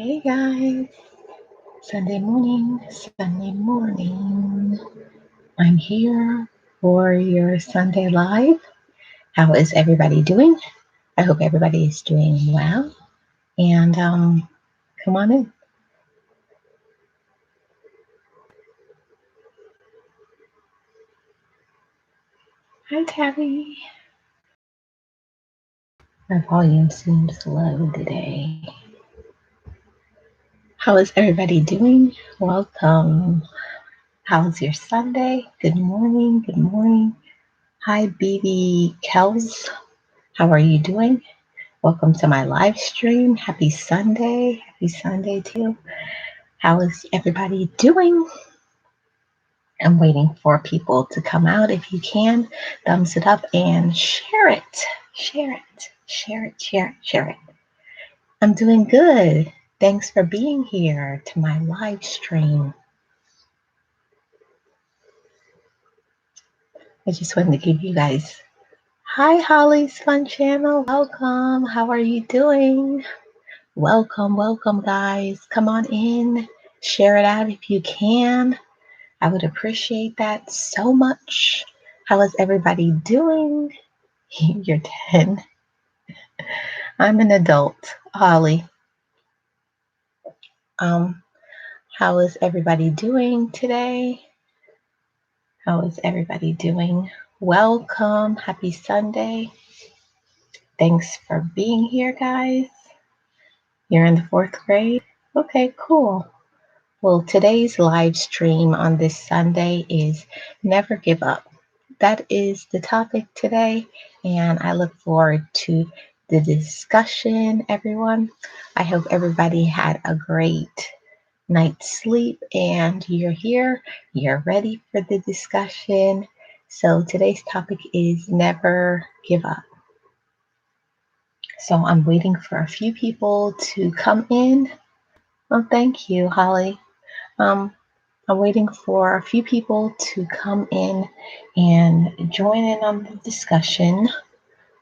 Hey guys, Sunday morning. I'm here for your Sunday live. How is everybody doing? I hope everybody is doing well. And come on in. Hi Tabby. My volume seems low today. How is everybody doing? Welcome. How's your Sunday? Good morning. Good morning. Hi BB Kels. How are you doing? Welcome to my live stream. Happy Sunday. Happy Sunday to you. How is everybody doing? I'm waiting for people to come out. If you can, thumbs it up and share it. Share it. Share it. Share it. Share it. I'm doing good. Thanks for being here to my live stream. I just wanted to give you guys. Hi, Holly's Fun Channel. Welcome. How are you doing? Welcome, welcome, guys. Come on in. Share it out if you can. I would appreciate that so much. How is everybody doing? You're 10. I'm an adult, Holly. Um, how is everybody doing today? How is everybody doing? Welcome. Happy Sunday. Thanks for being here, guys. You're in the 4th grade? Okay, cool. Well, today's live stream on this Sunday is Never Give Up. That is the topic today, and I look forward to the discussion, everyone. I hope everybody had a great night's sleep and you're here, you're ready for the discussion. So today's topic is Never Give Up. So I'm waiting for a few people to come in. Oh, thank you, Holly. I'm waiting for a few people to come in and join in on the discussion.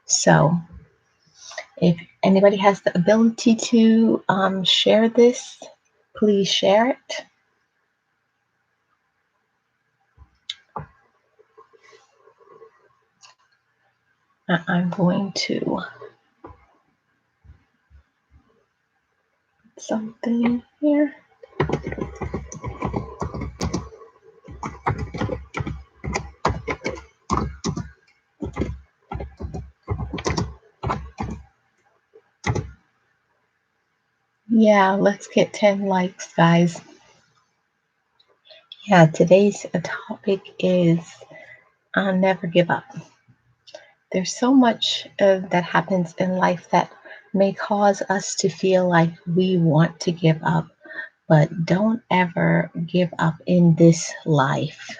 So if anybody has the ability to share this, please share it. I'm going to put something here. Yeah, let's get 10 likes, guys. Yeah, today's topic is never give up. There's so much that happens in life that may cause us to feel like we want to give up, but don't ever give up in this life.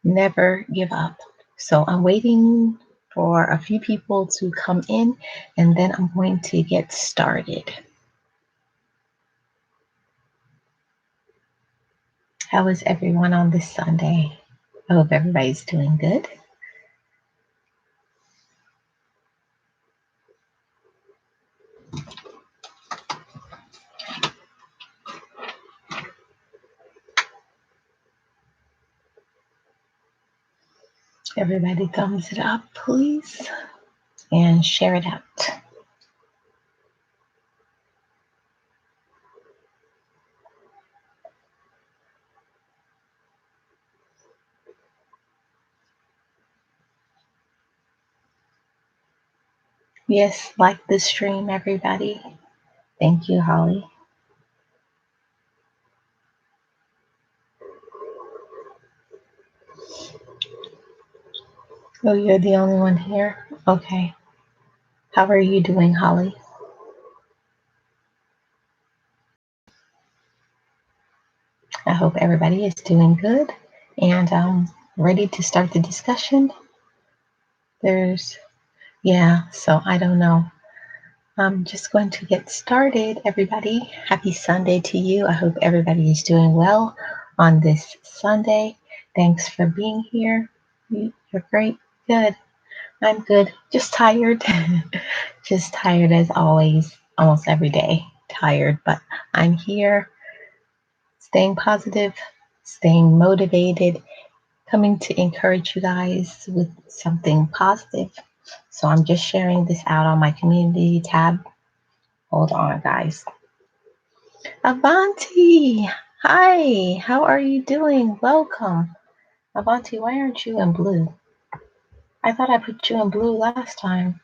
Never give up. So I'm waiting for a few people to come in and then I'm going to get started. How is everyone on this Sunday? I hope everybody's doing good. Everybody thumbs it up, please, and share it out. Yes, like the stream, everybody. Thank you, Holly. Oh, you're the only one here? Okay. How are you doing, Holly? I hope everybody is doing good and ready to start the discussion. So I don't know. I'm just going to get started, everybody. Happy Sunday to you. I hope everybody is doing well on this Sunday. Thanks for being here. You're great. Good. I'm good. Just tired. Just tired as always, almost every day. tired, but I'm here staying positive, staying motivated, coming to encourage you guys with something positive. So I'm just sharing this out on my community tab. Hold on, guys. Avanti, hi, how are you doing? Welcome. Avanti, why aren't you in blue? I thought I put you in blue last time.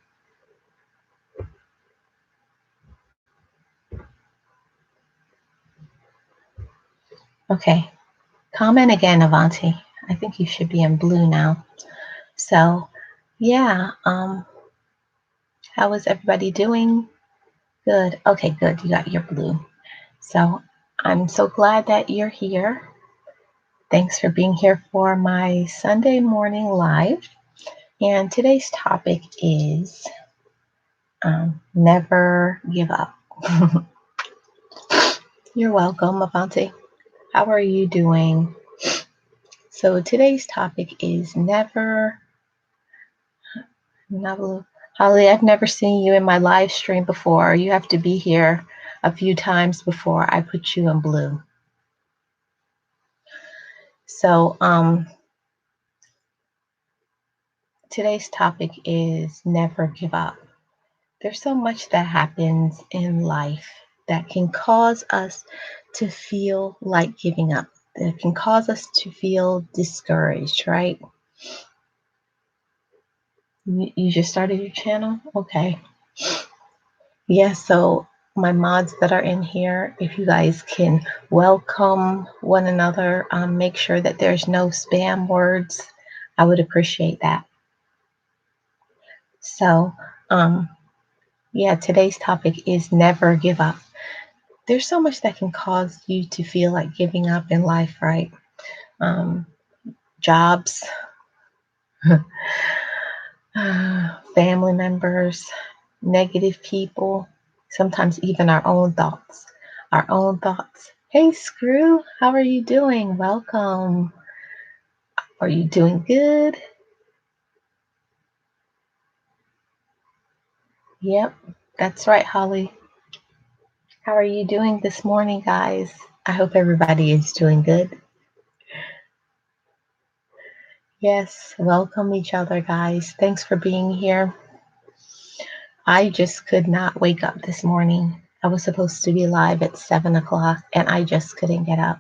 Okay, comment again, Avanti. I think you should be in blue now. So, yeah, how is everybody doing? Good. Okay, good. You got your blue. So, I'm so glad that you're here. Thanks for being here for my Sunday morning live. And today's topic is never give up. You're welcome, Avanti. How are you doing? So today's topic is never. Holly, I've never seen you in my live stream before. You have to be here a few times before I put you in blue. So today's topic is never give up. There's so much that happens in life that can cause us to feel like giving up, that can cause us to feel discouraged, right? You just started your channel? Okay. Yeah, so my mods that are in here, if you guys can welcome one another, make sure that there's no spam words. I would appreciate that. So, yeah, today's topic is never give up. There's so much that can cause you to feel like giving up in life, right? Jobs, family members, negative people, sometimes even our own thoughts. Our own thoughts. Hey, Screw, how are you doing? Welcome. Are you doing good? Yep, that's right, Holly. How are you doing this morning, guys? I hope everybody is doing good. Yes, welcome each other, guys. Thanks for being here. I just could not wake up this morning. I was supposed to be live at 7 o'clock and I just couldn't get up.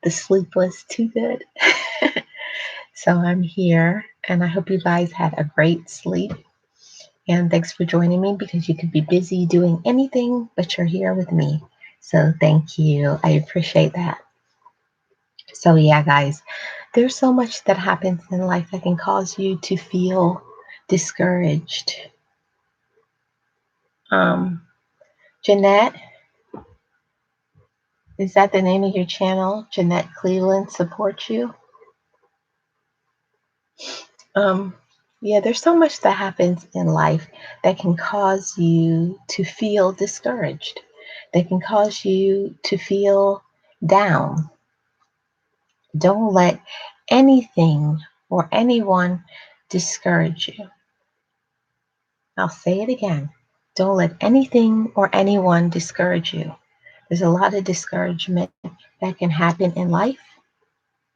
The sleep was too good. So I'm here and I hope you guys had a great sleep. And thanks for joining me because you could be busy doing anything, but you're here with me. So thank you. I appreciate that. So, yeah, guys, there's so much that happens in life that can cause you to feel discouraged. Jeanette, is that the name of your channel? Jeanette Cleveland Support You? Um, yeah, there's so much that happens in life that can cause you to feel discouraged. That can cause you to feel down. Don't let anything or anyone discourage you. I'll say it again. Don't let anything or anyone discourage you. There's a lot of discouragement that can happen in life.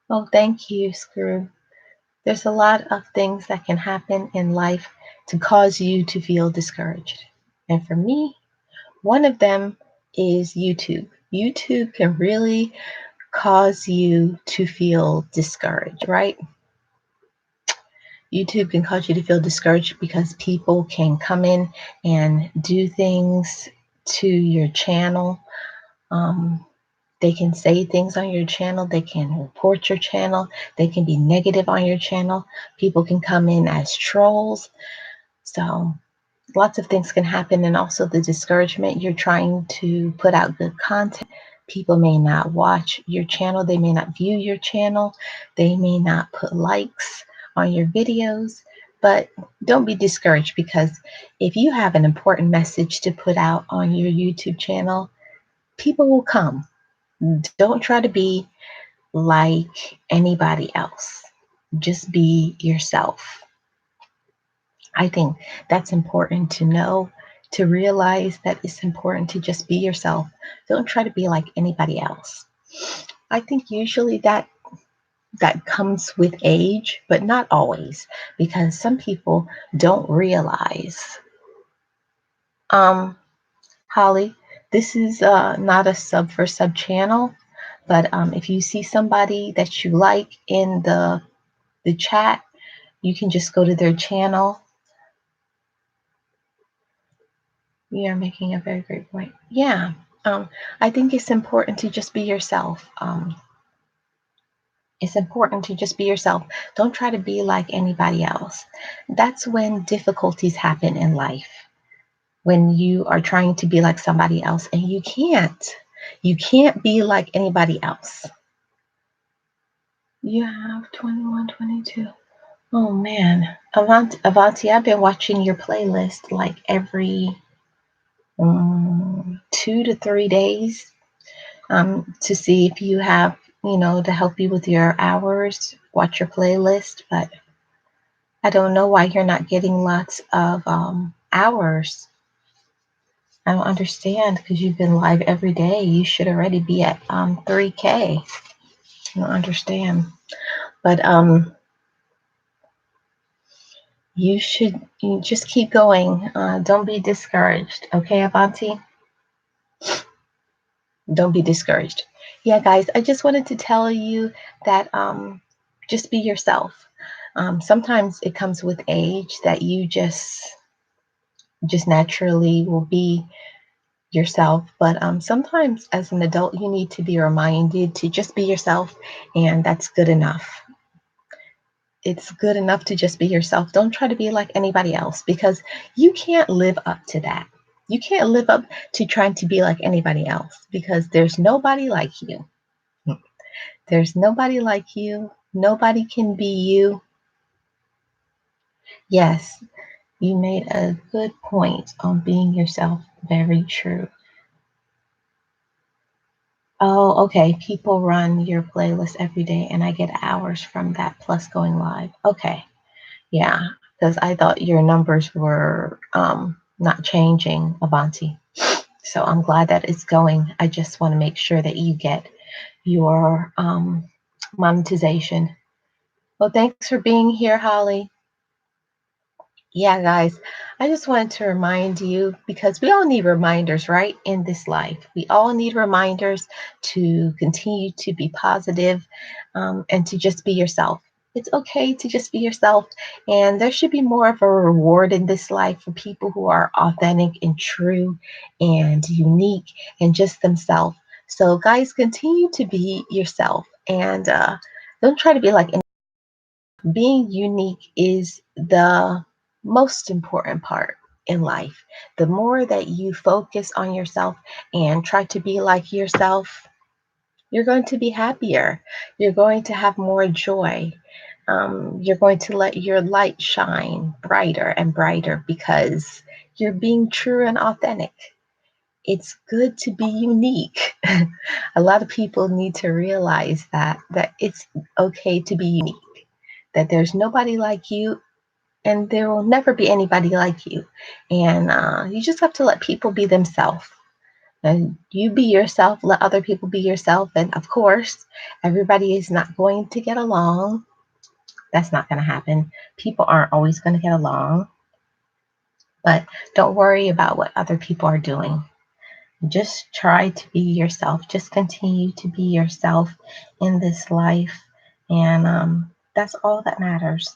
Oh, thank you, Screw. There's a lot of things that can happen in life to cause you to feel discouraged. And for me, one of them is YouTube. YouTube can really cause you to feel discouraged, right? YouTube can cause you to feel discouraged because people can come in and do things to your channel. They can say things on your channel. They can report your channel. They can be negative on your channel. People can come in as trolls. So lots of things can happen. And also the discouragement. You're trying to put out good content. People may not watch your channel. They may not view your channel. They may not put likes on your videos. But don't be discouraged, because if you have an important message to put out on your YouTube channel, people will come. Don't try to be like anybody else. Just be yourself. I think that's important to know. to realize that it's important to just be yourself. Don't try to be like anybody else. I think usually that comes with age, but not always, because some people don't realize. Um, Holly, this is not a sub for sub channel, but if you see somebody that you like in the chat, you can just go to their channel. You're making a very great point. Yeah, I think it's important to just be yourself. It's important to just be yourself. Don't try to be like anybody else. That's when difficulties happen in life, when you are trying to be like somebody else and you can't. You can't be like anybody else. You have 21, 22. Oh man. Avanti, I've been watching your playlist like every 2 to 3 days to see if you have, to help you with your hours, watch your playlist. But I don't know why you're not getting lots of hours. I don't understand because you've been live every day. You should already be at 3K. I don't understand. But you just keep going. Don't be discouraged. Okay, Avanti? Don't be discouraged. Yeah, guys, I just wanted to tell you that just be yourself. Sometimes it comes with age that you just naturally will be yourself. But sometimes as an adult, you need to be reminded to just be yourself, and that's good enough. It's good enough to just be yourself. Don't try to be like anybody else because you can't live up to that. You can't live up to trying to be like anybody else because there's nobody like you. There's nobody like you. Nobody can be you. Yes, you made a good point on being yourself. Very true. Oh, okay. People run your playlist every day, and I get hours from that plus going live. Okay. Yeah, because I thought your numbers were not changing, Avanti. So I'm glad that it's going. I just want to make sure that you get your monetization. Well, thanks for being here, Holly. Yeah, guys, I just wanted to remind you because we all need reminders, right? In this life, we all need reminders to continue to be positive, and to just be yourself. It's okay to just be yourself, and there should be more of a reward in this life for people who are authentic and true and unique and just themselves. So, guys, continue to be yourself and don't try to be like being unique is the most important part in life. The more that you focus on yourself and try to be like yourself, you're going to be happier. You're going to have more joy. You're going to let your light shine brighter and brighter because you're being true and authentic. It's good to be unique. A lot of people need to realize that it's okay to be unique, that there's nobody like you and there will never be anybody like you. And you just have to let people be themselves. And you be yourself, let other people be yourself. And of course, everybody is not going to get along. That's not going to happen. People aren't always going to get along. But don't worry about what other people are doing. Just try to be yourself. Just continue to be yourself in this life. And that's all that matters.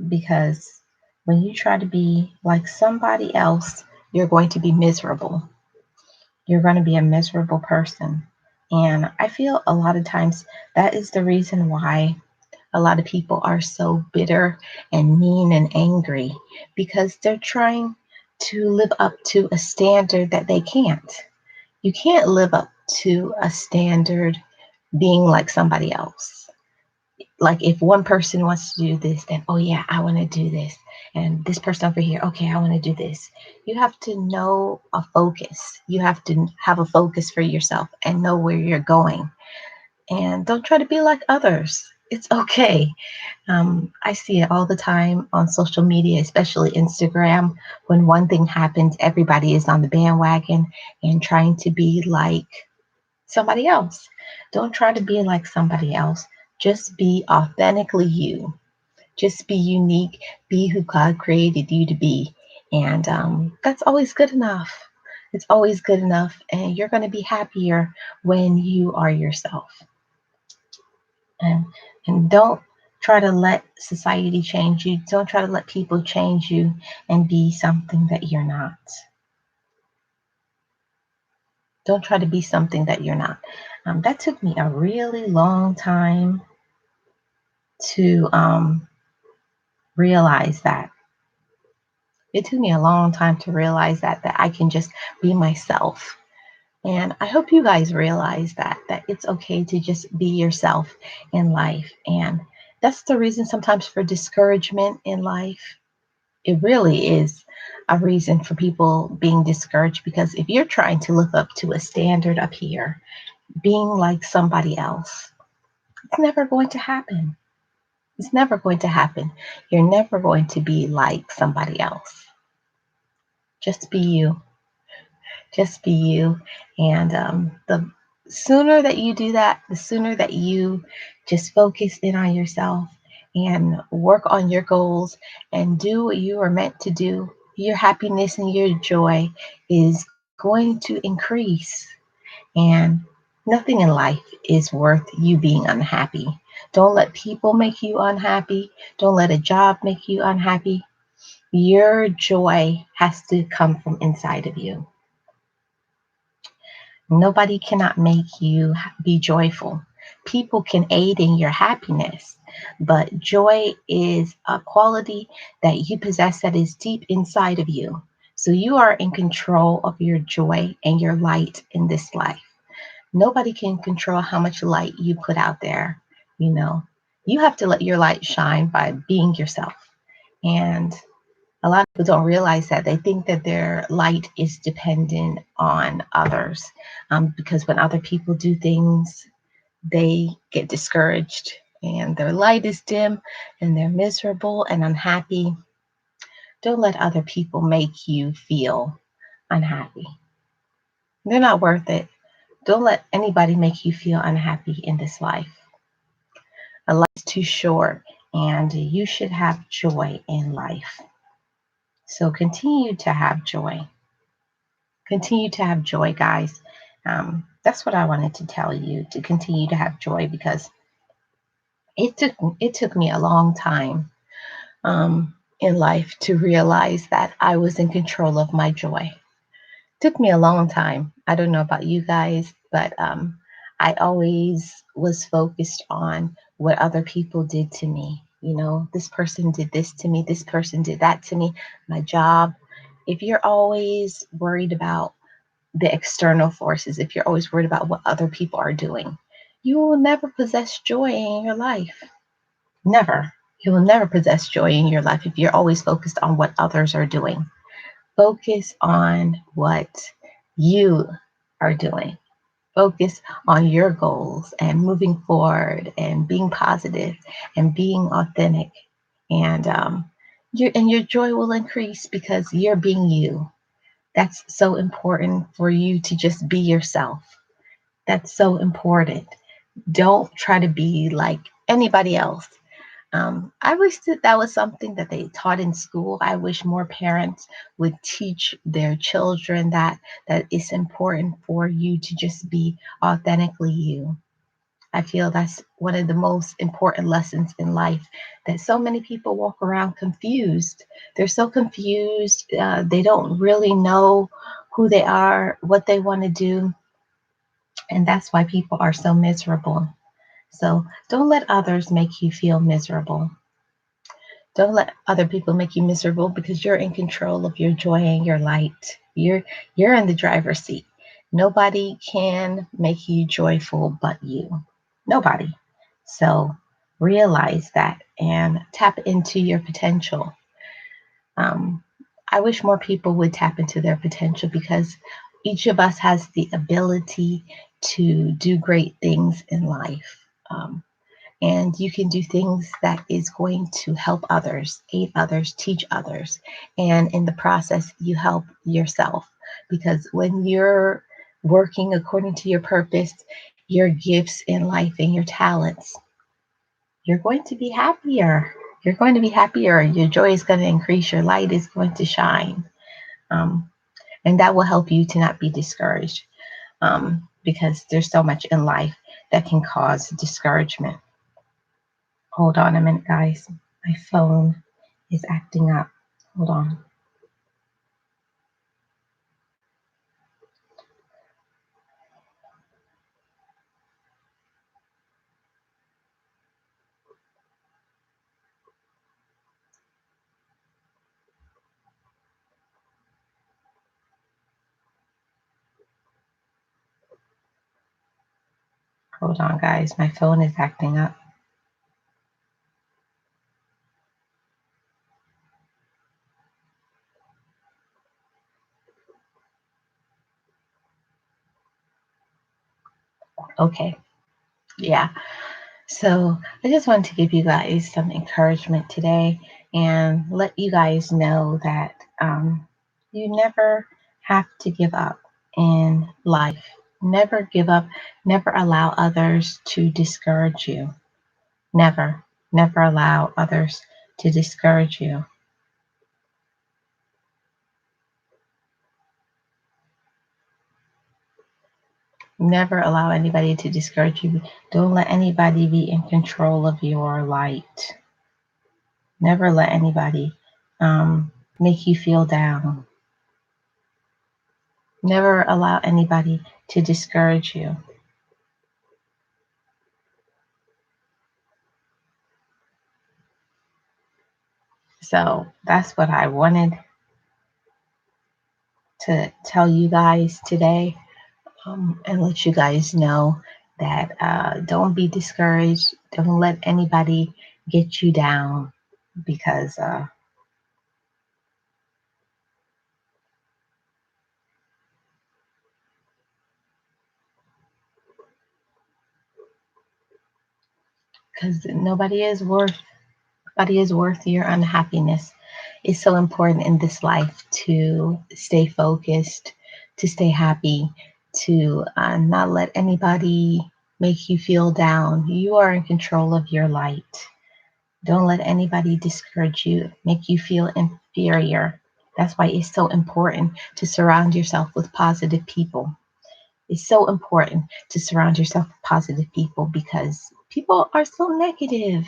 Because when you try to be like somebody else, you're going to be miserable. You're going to be a miserable person. And I feel a lot of times that is the reason why a lot of people are so bitter and mean and angry because they're trying to live up to a standard that they can't. You can't live up to a standard being like somebody else. Like if one person wants to do this, then oh yeah, I want to do this. And this person over here, okay, I want to do this. You have to know a focus. You have to have a focus for yourself and know where you're going. And don't try to be like others. It's okay. I see it all the time on social media, especially Instagram. When one thing happens, everybody is on the bandwagon and trying to be like somebody else. Don't try to be like somebody else. Just be authentically you. Just be unique. Be who God created you to be. And that's always good enough. It's always good enough. And you're going to be happier when you are yourself. and and don't try to let society change you. Don't try to let people change you and be something that you're not. Don't try to be something that you're not. That took me a really long time to realize that. It took me a long time to realize that I can just be myself. And I hope you guys realize that it's okay to just be yourself in life. And that's the reason sometimes for discouragement in life. It really is a reason for people being discouraged, because if you're trying to look up to a standard up here, being like somebody else, it's never going to happen. It's never going to happen. You're never going to be like somebody else. Just be you. Just be you. And the sooner that you do that, the sooner that you just focus in on yourself and work on your goals and do what you are meant to do, your happiness and your joy is going to increase. And nothing in life is worth you being unhappy. Don't let people make you unhappy. Don't let a job make you unhappy. Your joy has to come from inside of you. Nobody cannot make you be joyful. People can aid in your happiness, but joy is a quality that you possess that is deep inside of you. So you are in control of your joy and your light in this life. Nobody can control how much light you put out there. You know, you have to let your light shine by being yourself. And a lot of people don't realize that. They think that their light is dependent on others, because when other people do things, they get discouraged and their light is dim and they're miserable and unhappy. Don't let other people make you feel unhappy. They're not worth it. Don't let anybody make you feel unhappy in this life. A life is too short, and you should have joy in life. So continue to have joy. Continue to have joy, guys. That's what I wanted to tell you, to continue to have joy, because it took me a long time in life to realize that I was in control of my joy. Took me a long time. I don't know about you guys, but I always was focused on what other people did to me. You know, this person did this to me, this person did that to me, my job. If you're always worried about the external forces, if you're always worried about what other people are doing, you will never possess joy in your life. Never. You will never possess joy in your life if you're always focused on what others are doing. Focus on what you are doing. Focus on your goals and moving forward and being positive and being authentic. And your joy will increase because you're being you. That's so important for you to just be yourself. That's so important. Don't try to be like anybody else. I wish that was something that they taught in school. I wish more parents would teach their children that it's important for you to just be authentically you. I feel that's one of the most important lessons in life, that so many people walk around confused. They're so confused. They don't really know who they are, what they want to do. And that's why people are so miserable. So don't let others make you feel miserable. Don't let other people make you miserable, because you're in control of your joy and your light. You're in the driver's seat. Nobody can make you joyful but you. Nobody. So realize that and tap into your potential. Um, I wish more people would tap into their potential, because each of us has the ability to do great things in life. and you can do things that is going to help others, aid others, teach others. And in the process, you help yourself. Because when you're working according to your purpose, your gifts in life, and your talents, you're going to be happier. You're going to be happier. Your joy is going to increase. Your light is going to shine. Um, and that will help you to not be discouraged, because there's so much in life that can cause discouragement. Hold on a minute, guys. My phone is acting up. Hold on. Hold on, guys. My phone is acting up. Okay. Yeah. So I just wanted to give you guys some encouragement today and let you guys know that you never have to give up in life. Never give up. Never allow others to discourage you. Never, never allow others to discourage you. Never allow anybody to discourage you. Don't let anybody be in control of your light. Never let anybody make you feel down. Never allow anybody to discourage you. So that's what I wanted to tell you guys today, and let you guys know that don't be discouraged. Don't let anybody get you down, because nobody is worth your unhappiness. It's so important in this life to stay focused, to stay happy, to not let anybody make you feel down. You are in control of your light. Don't let anybody discourage you, make you feel inferior. That's why it's so important to surround yourself with positive people. It's so important to surround yourself with positive people, because people are so negative,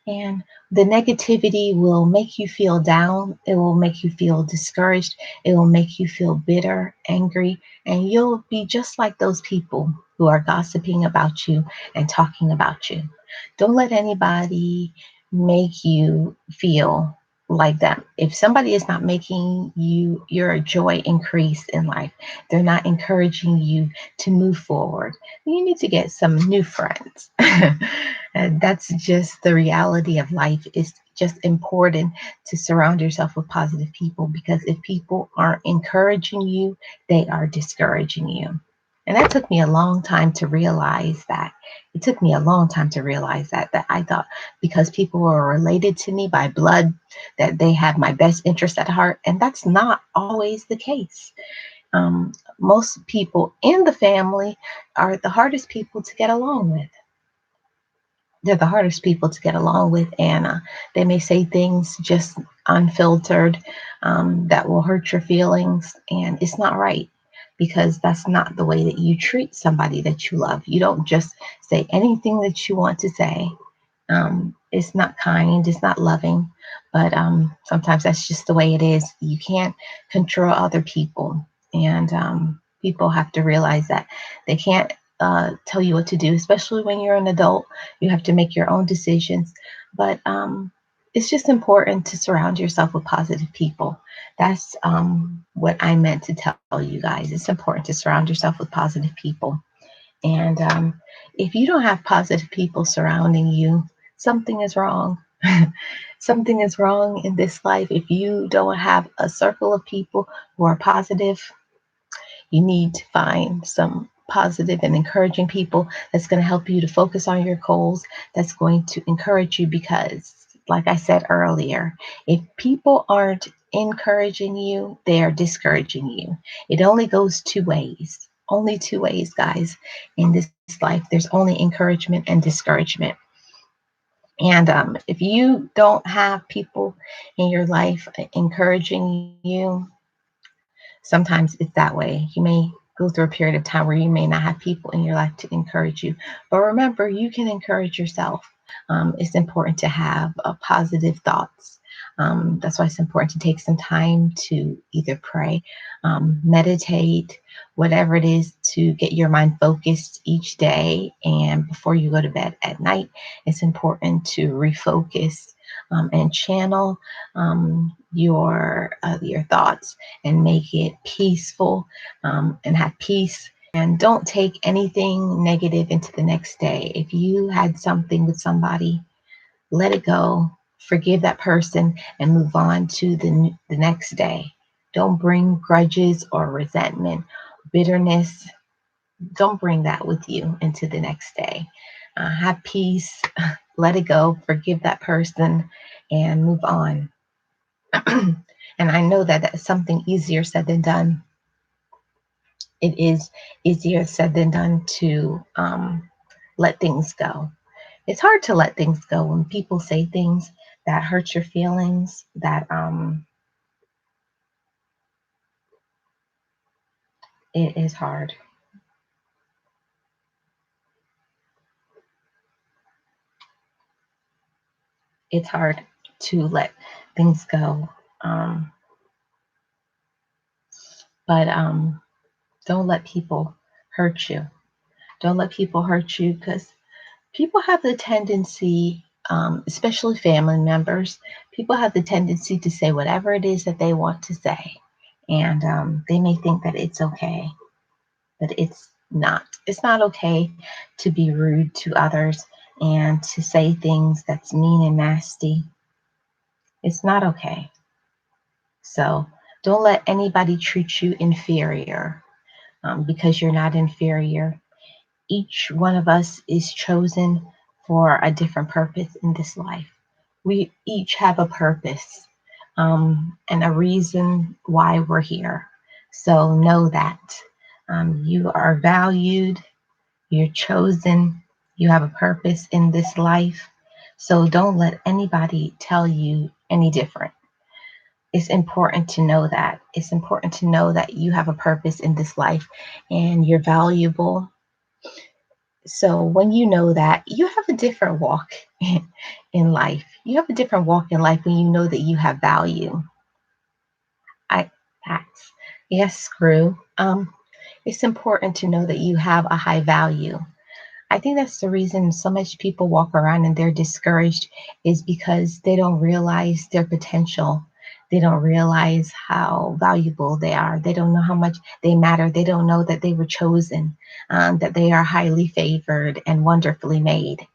and the negativity will make you feel down. It will make you feel discouraged. It will make you feel bitter, angry, and you'll be just like those people who are gossiping about you and talking about you. Don't let anybody make you feel like that. If somebody is not making your joy increase in life, they're not encouraging you to move forward, you need to get some new friends. And that's just the reality of life. It's just important to surround yourself with positive people, because if people aren't encouraging you, they are discouraging you. And that took me a long time to realize that. It took me a long time to realize that I thought because people were related to me by blood, that they had my best interest at heart. And that's not always the case. Most people in the family are the hardest people to get along with. They're the hardest people to get along with, and they may say things just unfiltered, that will hurt your feelings, and it's not right, because that's not the way that you treat somebody that you love. You don't just say anything that you want to say. It's not kind, it's not loving, but sometimes that's just the way it is. You can't control other people, and people have to realize that they can't tell you what to do, especially when you're an adult. You have to make your own decisions, but it's just important to surround yourself with positive people. That's what I meant to tell you guys. It's important to surround yourself with positive people, and if you don't have positive people surrounding you, something is wrong. Something is wrong in this life. If you don't have a circle of people who are positive, you need to find some positive and encouraging people, that's going to help you to focus on your goals, that's going to encourage you because, like I said earlier, if people aren't encouraging you, they are discouraging you. It only goes two ways. Only two ways, guys, in this life. There's only encouragement and discouragement. And if you don't have people in your life encouraging you, sometimes it's that way. You may go through a period of time where you may not have people in your life to encourage you. But remember, you can encourage yourself. It's important to have positive thoughts. That's why it's important to take some time to either pray, meditate, whatever it is to get your mind focused each day. And before you go to bed at night, it's important to refocus and channel your thoughts and make it peaceful, and have peace. And don't take anything negative into the next day. If you had something with somebody, let it go, forgive that person, and move on to the next day. Don't bring grudges or resentment, bitterness. Don't bring that with you into the next day. Have peace, let it go, forgive that person, and move on. And I know that that's something easier said than done. It is easier said than done to let things go. It's hard to let things go when people say things that hurt your feelings, that it is hard. It's hard to let things go. Um, but don't let people hurt you. Don't let people hurt you because people have the tendency, especially family members, people have the tendency to say whatever it is that they want to say. And they may think that it's okay, but it's not. It's not okay to be rude to others and to say things that's mean and nasty. It's not okay. So don't let anybody treat you inferior, because you're not inferior. Each one of us is chosen for a different purpose in this life. We each have a purpose, and a reason why we're here. So know that you are valued, you're chosen, you have a purpose in this life. So don't let anybody tell you any different. It's important to know that. It's important to know that you have a purpose in this life and you're valuable. So when you know that, you have a different walk in life. You have a different walk in life when you know that you have value. I that's yes, screw. It's important to know that you have a high value. I think that's the reason so much people walk around and they're discouraged, is because they don't realize their potential. They don't realize how valuable they are. They don't know how much they matter. They don't know that they were chosen, that they are highly favored and wonderfully made.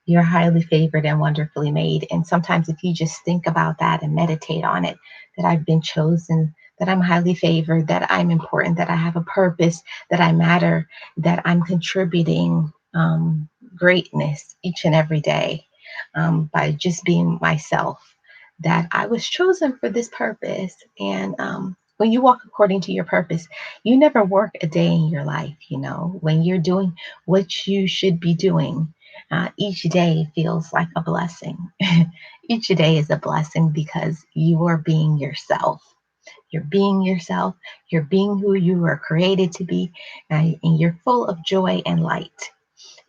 You're highly favored and wonderfully made. And sometimes, if you just think about that and meditate on it, that I've been chosen, that I'm highly favored, that I'm important, that I have a purpose, that I matter, that I'm contributing greatness each and every day, by just being myself, that I was chosen for this purpose. And when you walk according to your purpose, you never work a day in your life. When you're doing what you should be doing, each day feels like a blessing. Each day is a blessing because you are being yourself. You're being yourself. You're being who you were created to be, and you're full of joy and light.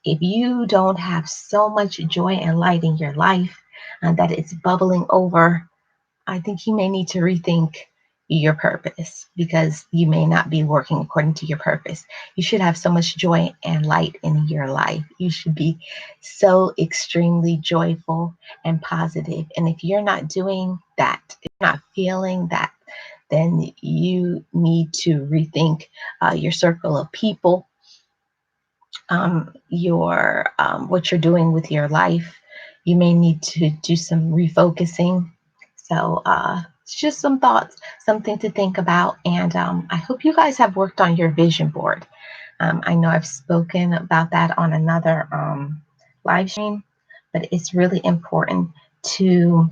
If you don't have so much joy and light in your life, that it's bubbling over, I think you may need to rethink your purpose, because you may not be working according to your purpose. You should have so much joy and light in your life. You should be so extremely joyful and positive. And if you're not doing that, if you're not feeling that, then you need to rethink your circle of people, your what you're doing with your life. You may need to do some refocusing. So it's just some thoughts, something to think about. And I hope you guys have worked on your vision board. I know I've spoken about that on another live stream, but it's really important to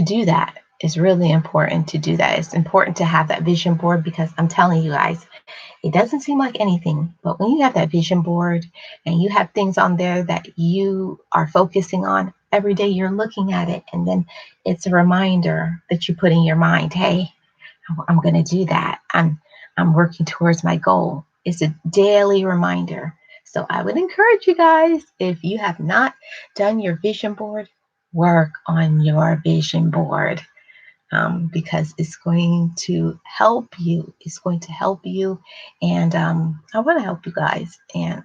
do that. It's really important to do that. It's important to have that vision board, because I'm telling you guys, it doesn't seem like anything, but when you have that vision board and you have things on there that you are focusing on every day, you're looking at it, and then it's a reminder that you put in your mind, hey, I'm going to do that. I'm working towards my goal. It's a daily reminder. So I would encourage you guys, if you have not done your vision board, work on your vision board, because it's going to help you. It's going to help you. And I want to help you guys. And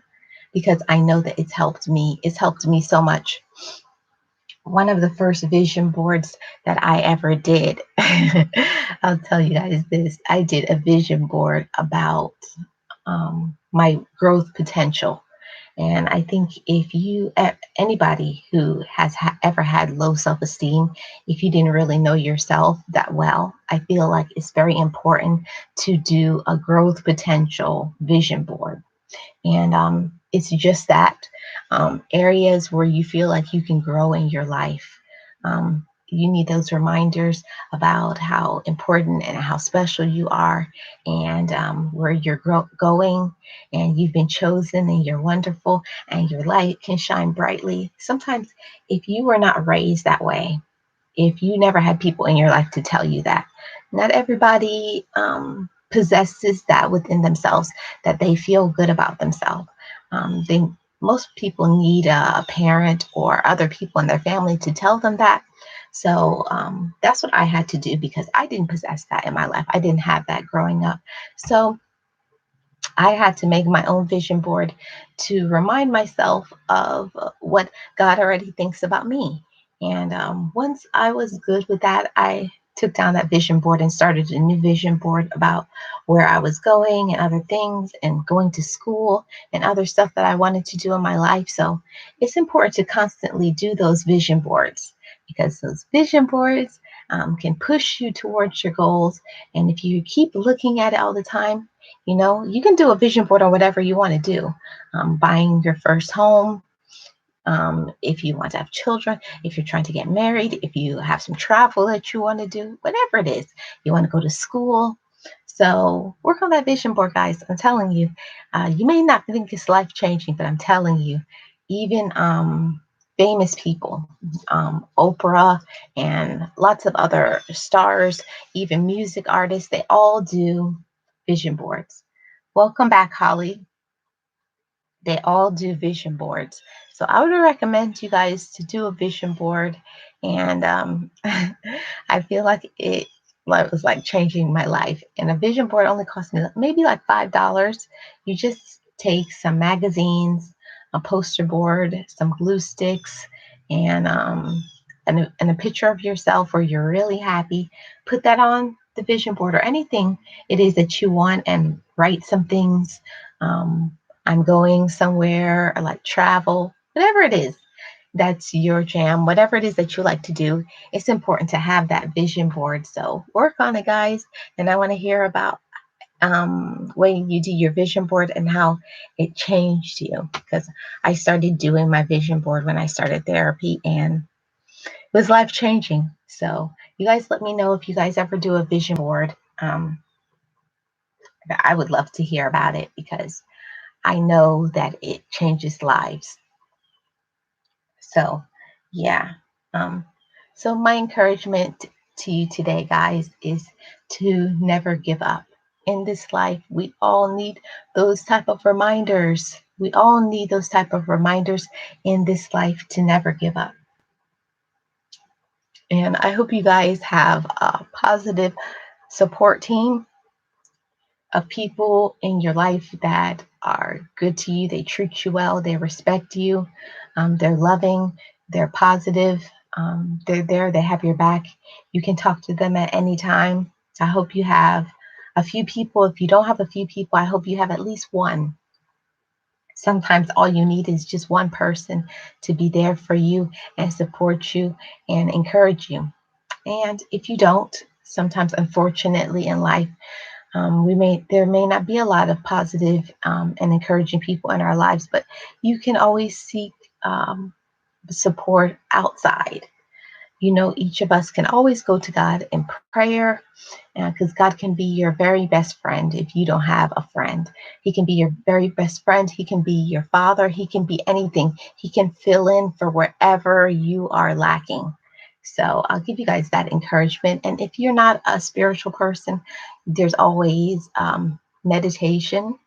because I know that it's helped me. It's helped me so much. One of the first vision boards that I ever did, I'll tell you guys this. I did a vision board about my growth potential. And I think if you, anybody who has ever had low self-esteem, if you didn't really know yourself that well, I feel like it's very important to do a growth potential vision board. And it's just that, areas where you feel like you can grow in your life. You need those reminders about how important and how special you are, and where you're going, and you've been chosen, and you're wonderful, and your light can shine brightly. Sometimes, if you were not raised that way, if you never had people in your life to tell you that, not everybody possesses that within themselves, that they feel good about themselves. They Most people need a parent or other people in their family to tell them that. So that's what I had to do, because I didn't possess that in my life. I didn't have that growing up. So I had to make my own vision board to remind myself of what God already thinks about me. And once I was good with that, I took down that vision board and started a new vision board about where I was going and other things, and going to school and other stuff that I wanted to do in my life. So it's important to constantly do those vision boards, because those vision boards can push you towards your goals. And if you keep looking at it all the time, you can do a vision board on whatever you want to do. Buying your first home, if you want to have children, if you're trying to get married, if you have some travel that you want to do, whatever it is, you want to go to school. So work on that vision board, guys. I'm telling you, you may not think it's life changing, but I'm telling you, even famous people, Oprah and lots of other stars, even music artists, they all do vision boards. Welcome back, Holly. They all do vision boards. So I would recommend you guys to do a vision board. And I feel like it was like changing my life. And a vision board only cost me maybe like $5. You just take some magazines, a poster board, some glue sticks, and and a picture of yourself where you're really happy. Put that on the vision board, or anything it is that you want, and write some things. I'm going somewhere, or like travel, whatever it is that's your jam, whatever it is that you like to do, it's important to have that vision board. So work on it, guys. And I want to hear about when you do your vision board and how it changed you, because I started doing my vision board when I started therapy, and it was life changing. So you guys let me know if you guys ever do a vision board. I would love to hear about it, because I know that it changes lives. So, yeah. Um, so my encouragement to you today, guys, is to never give up. In this life, we all need those type of reminders. We all need those type of reminders in this life to never give up. And I hope you guys have a positive support team of people in your life that are good to you. They treat you well. They respect you. They're loving. They're positive. They're there. They have your back. You can talk to them at any time. I hope you have a few people. If you don't have a few people, I hope you have at least one. Sometimes all you need is just one person to be there for you and support you and encourage you. And if you don't, Sometimes, unfortunately, in life, there may not be a lot of positive and encouraging people in our lives, but you can always seek um, support outside. Each of us can always go to God in prayer, because God can be your very best friend if you don't have a friend. He can be your very best friend. He can be your father. He can be anything. He can fill in for wherever you are lacking. So I'll give you guys that encouragement. And if you're not a spiritual person, there's always meditation.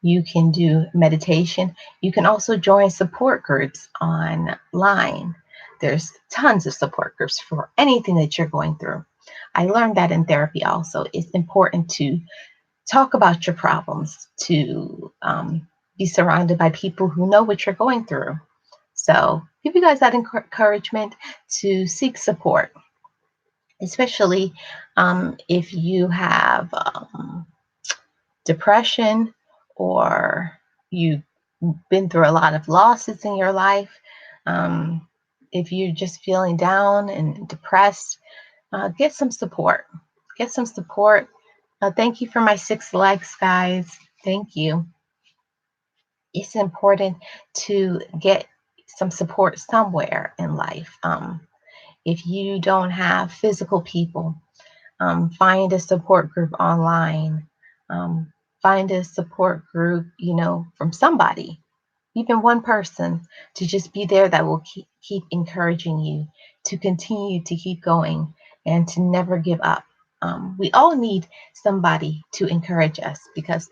You can do meditation. You can also join support groups online. There's tons of support groups for anything that you're going through. I learned that in therapy also. It's important to talk about your problems, to be surrounded by people who know what you're going through. So, give you guys that encouragement to seek support, especially if you have depression, or you've been through a lot of losses in your life. Um, if you're just feeling down and depressed, get some support. Get some support. Thank you for my 6 likes, guys. Thank you. It's important to get some support somewhere in life. If you don't have physical people, find a support group online. Um, find a support group, from somebody, even one person, to just be there that will keep encouraging you to continue to keep going and to never give up. We all need somebody to encourage us, because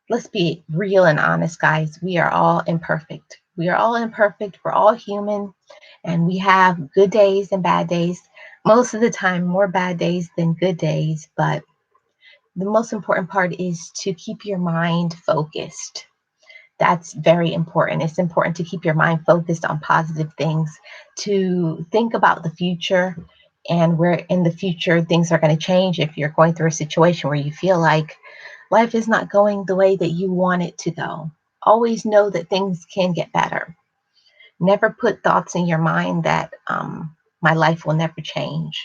let's be real and honest, guys. We are all imperfect. We are all imperfect. We're all human, and we have good days and bad days. Most of the time, more bad days than good days. But the most important part is to keep your mind focused. That's very important. It's important to keep your mind focused on positive things, to think about the future and where in the future things are going to change. If you're going through a situation where you feel like life is not going the way that you want it to go, always know that things can get better. Never put thoughts in your mind that my life will never change.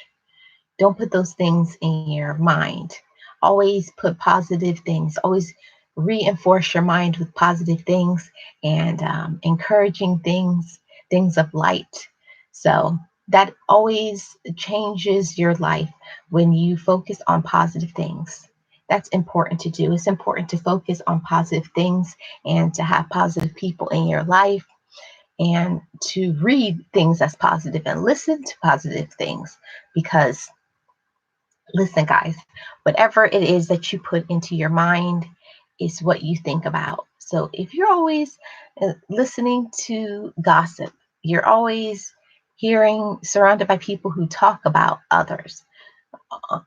Don't put those things in your mind. Always put positive things. Always reinforce your mind with positive things and encouraging things, things of light. So that always changes your life when you focus on positive things. That's important to do. It's important to focus on positive things and to have positive people in your life, and to read things that's positive and listen to positive things, because listen, guys, whatever it is that you put into your mind is what you think about. So if you're always listening to gossip, you're always surrounded by people who talk about others,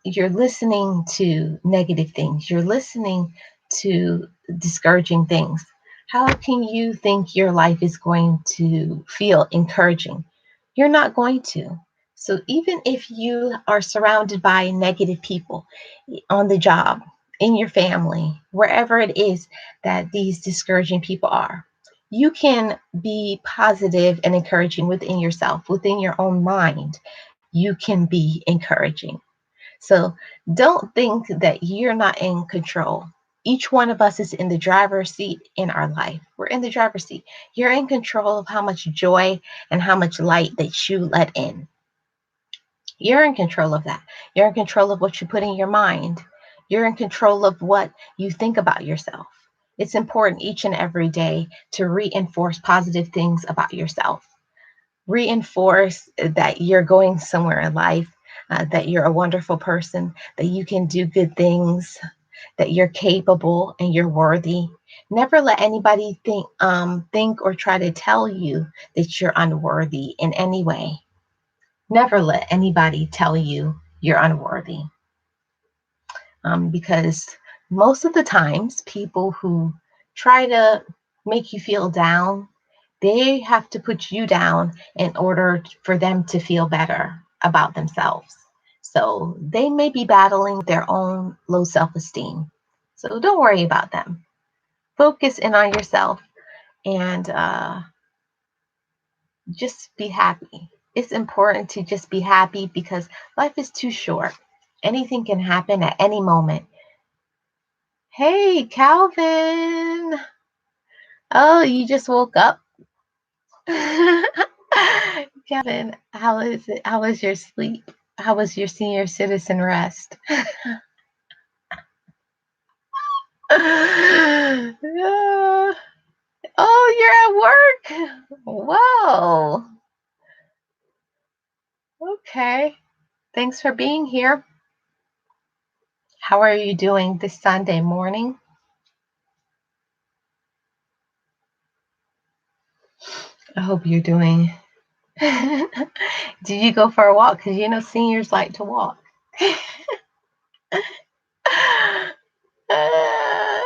you're listening to negative things, you're listening to discouraging things, how can you think your life is going to feel encouraging? You're not going to. So even if you are surrounded by negative people on the job, in your family, wherever it is that these discouraging people are, you can be positive and encouraging within yourself, within your own mind. You can be encouraging. So don't think that you're not in control. Each one of us is in the driver's seat in our life. We're in the driver's seat. You're in control of how much joy and how much light that you let in. You're in control of that. You're in control of what you put in your mind. You're in control of what you think about yourself. It's important each and every day to reinforce positive things about yourself. Reinforce that you're going somewhere in life, that you're a wonderful person, that you can do good things, that you're capable and you're worthy. Never let anybody think or try to tell you that you're unworthy in any way. Never let anybody tell you you're unworthy, because most of the times people who try to make you feel down, they have to put you down in order for them to feel better about themselves. So they may be battling their own low self-esteem. So don't worry about them. Focus in on yourself, and just be happy. It's important to just be happy, because life is too short. Anything can happen at any moment. Hey, Calvin. Oh, you just woke up? Kevin, how is it? How was your sleep? How was your senior citizen rest? Yeah. Oh, you're at work. Whoa. Okay. Thanks for being here. How are you doing this Sunday morning? I hope you're doing. Did you go for a walk? Because you know seniors like to walk. Uh,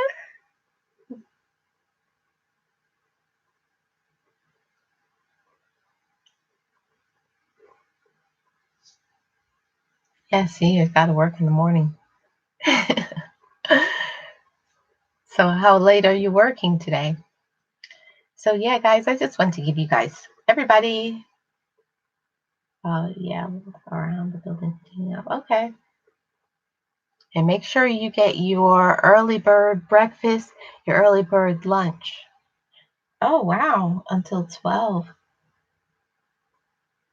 yeah, seniors got to work in the morning. So how late are you working today? So yeah, guys, I just want to give you guys, everybody, yeah, around the building cleaning up. Okay. And make sure you get your early bird breakfast, your early bird lunch. Oh, wow, until 12.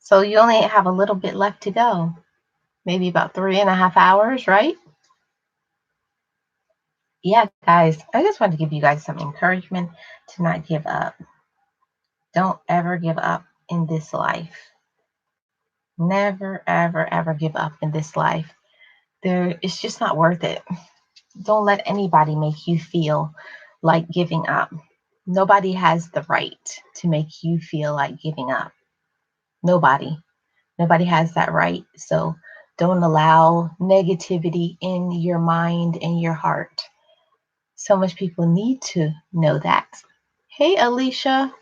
So you only have a little bit left to go. Maybe about 3.5 hours, right? Yeah, guys, I just want to give you guys some encouragement to not give up. Don't ever give up in this life. Never, ever, ever give up in this life. It's just not worth it. Don't let anybody make you feel like giving up. Nobody has the right to make you feel like giving up. Nobody. Nobody has that right. So don't allow negativity in your mind and your heart. So much people need to know that. Hey, Alicia.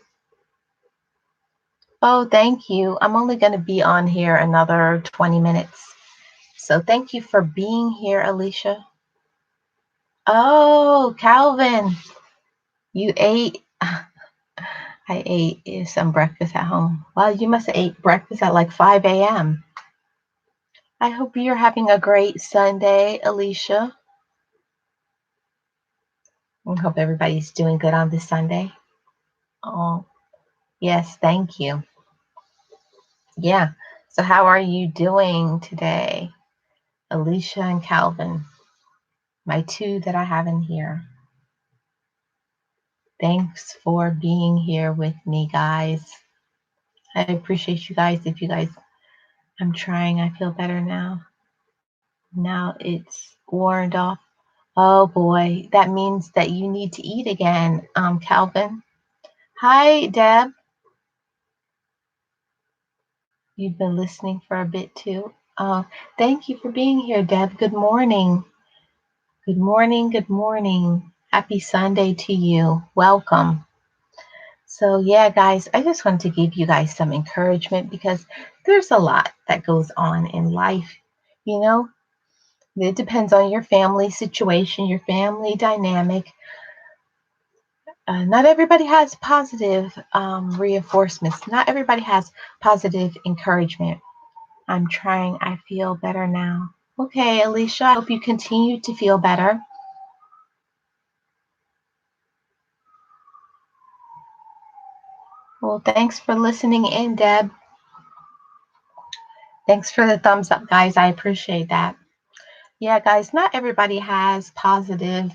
Oh, thank you. I'm only going to be on here another 20 minutes. So thank you for being here, Alicia. Oh, Calvin, you ate. I ate some breakfast at home. Well, you must have ate breakfast at like 5 a.m. I hope you're having a great Sunday, Alicia. I hope everybody's doing good on this Sunday. Oh, yes, thank you. Yeah. So how are you doing today, Alicia and Calvin? My two that I have in here. Thanks for being here with me, guys. I appreciate you guys. If you guys, I'm trying. I feel better now. Now it's worn off. Oh boy, that means that you need to eat again, Calvin. Hi, Deb. You've been listening for a bit too. Thank you for being here, Deb. Good morning. Good morning. Good morning. Happy Sunday to you. Welcome. So, yeah, guys, I just wanted to give you guys some encouragement because there's a lot that goes on in life. You know, it depends on your family situation, your family dynamic. Not everybody has positive reinforcements. Not everybody has positive encouragement. I'm trying. I feel better now. Okay, Alicia, I hope you continue to feel better. Well, thanks for listening in, Deb. Thanks for the thumbs up, guys. I appreciate that. Yeah, guys, not everybody has positive,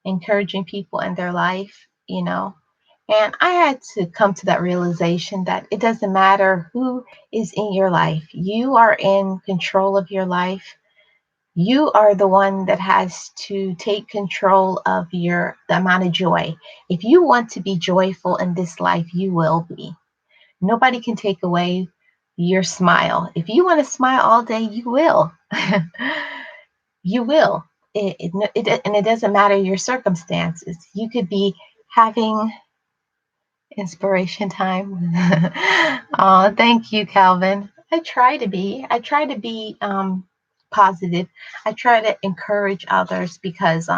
encouraging people in their life, you know. And I had to come to that realization that it doesn't matter who is in your life. You are in control of your life. You are the one that has to take control of the amount of joy. If you want to be joyful in this life, you will be. Nobody can take away your smile. If you want to smile all day, you will. You will. And it doesn't matter your circumstances. You could be having inspiration time. Oh, thank you, Calvin. I try to be. I try to be positive. I try to encourage others because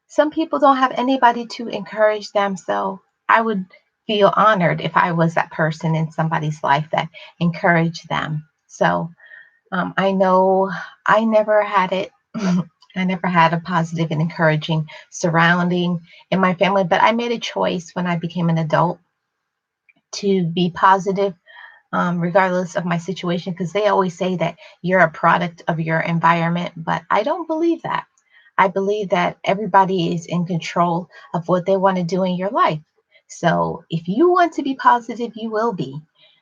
some people don't have anybody to encourage them. So I would feel honored if I was that person in somebody's life that encouraged them. So I know I never had it. I never had a positive and encouraging surrounding in my family, but I made a choice when I became an adult to be positive, regardless of my situation, because they always say that you're a product of your environment, but I don't believe that. I believe that everybody is in control of what they want to do in your life. So if you want to be positive, you will be.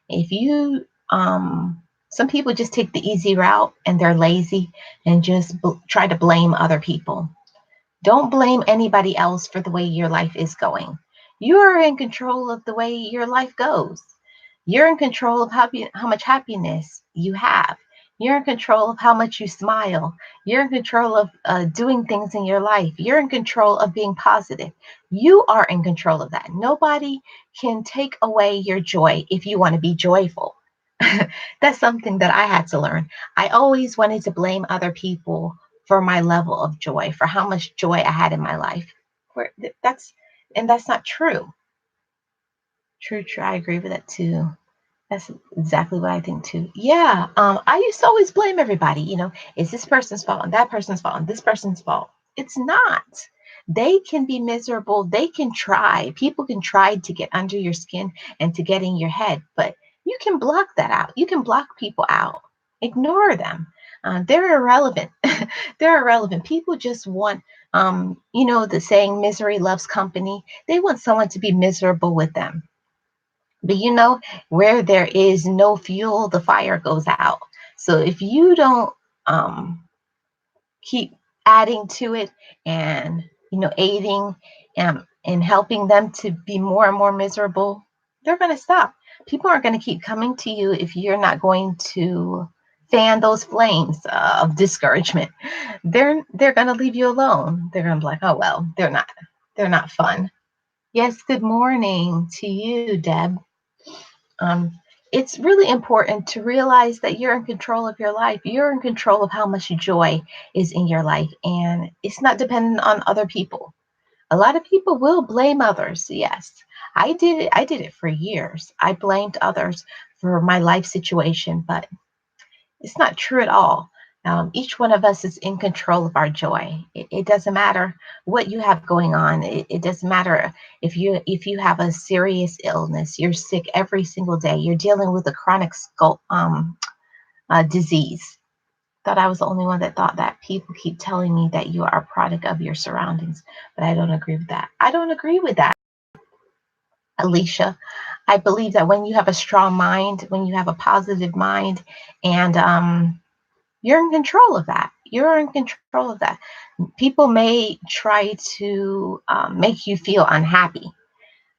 If you, some people just take the easy route and they're lazy and just try to blame other people. Don't blame anybody else for the way your life is going. You're in control of the way your life goes. You're in control of how much happiness you have. You're in control of how much you smile. You're in control of doing things in your life. You're in control of being positive. You are in control of that. Nobody can take away your joy if you want to be joyful. That's something that I had to learn. I always wanted to blame other people for my level of joy, for how much joy I had in my life. Where that's and that's not true. True, true. I agree with that too. That's exactly what I think too. Yeah. I used to always blame everybody. It's this person's fault and that person's fault and this person's fault. It's not. They can be miserable. They can try. People can try to get under your skin and to get in your head, but you can block that out. You can block people out. Ignore them. They're irrelevant. They're irrelevant. People just want, the saying, misery loves company. They want someone to be miserable with them. But where there is no fuel, the fire goes out. So if you don't um, keep adding to it and aiding and helping them to be more and more miserable, they're going to stop. People aren't going to keep coming to you if you're not going to fan those flames of discouragement. They're going to leave you alone. They're going to be like, oh well, they're not fun. Yes, good morning to you, Deb. Um, it's really important to realize that you're in control of your life. You're in control of how much joy is in your life, and it's not dependent on other people. A lot of people will blame others. Yes, I did it. I did it for years. I blamed others for my life situation, but it's not true at all. Each one of us is in control of our joy. It doesn't matter what you have going on. It doesn't matter if you have a serious illness. You're sick every single day. You're dealing with a chronic disease. Thought I was the only one that thought that. People keep telling me that you are a product of your surroundings, but I don't agree with that. I don't agree with that, Alicia. I believe that when you have a strong mind, when you have a positive mind, and you're in control of that. You're in control of that. People may try to make you feel unhappy.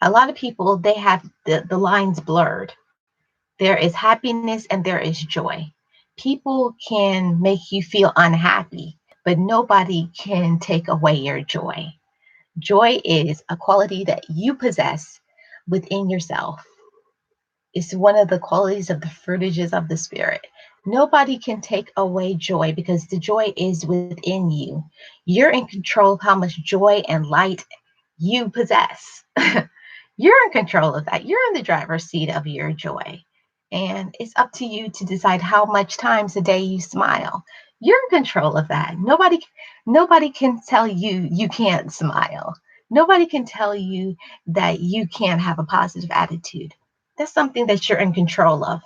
A lot of people, they have the lines blurred. There is happiness and there is joy. People can make you feel unhappy, but nobody can take away your joy. Joy is a quality that you possess within yourself. It's one of the qualities of the fruitages of the spirit. Nobody can take away joy because the joy is within you. You're in control of how much joy and light you possess. You're in control of that. You're in the driver's seat of your joy. And it's up to you to decide how much times a day you smile. You're in control of that. Nobody can tell you you can't smile. Nobody can tell you that you can't have a positive attitude. That's something that you're in control of.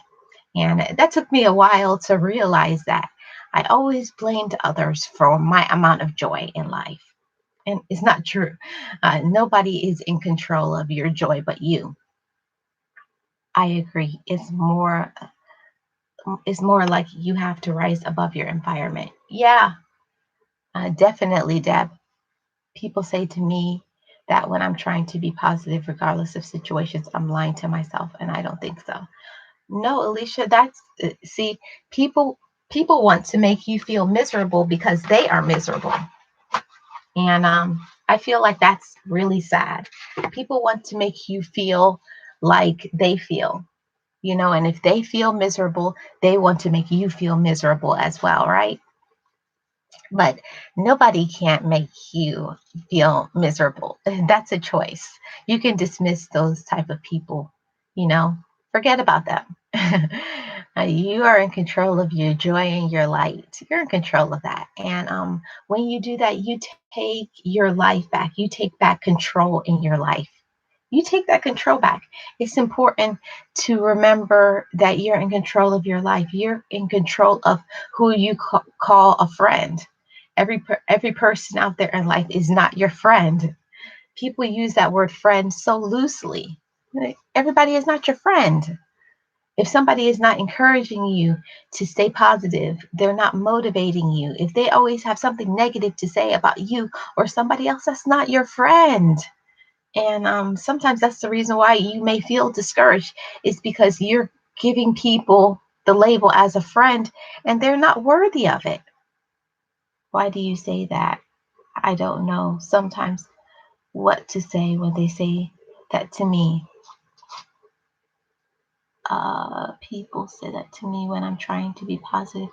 And that took me a while to realize that. I always blamed others for my amount of joy in life. And it's not true. Nobody is in control of your joy but you. I agree. It's more like you have to rise above your environment. Yeah, definitely, Deb. People say to me that when I'm trying to be positive, regardless of situations, I'm lying to myself, and I don't think so. No, Alicia, that's see, people want to make you feel miserable because they are miserable. And I feel like that's really sad. People want to make you feel like they feel, and if they feel miserable, they want to make you feel miserable as well, right? But nobody can't make you feel miserable. That's a choice. You can dismiss those type of people, you know, forget about them. You are in control of your joy and your light. You're in control of that. And when you do that, you take your life back. You take back control in your life. You take that control back. It's important to remember that you're in control of your life. You're in control of who you call a friend. Every person out there in life is not your friend. People use that word friend so loosely. Everybody is not your friend. If somebody is not encouraging you to stay positive, they're not motivating you. If they always have something negative to say about you or somebody else, that's not your friend. And sometimes that's the reason why you may feel discouraged, is because you're giving people the label as a friend and they're not worthy of it. Why do you say that? I don't know sometimes what to say when they say that to me. People say that to me when I'm trying to be positive.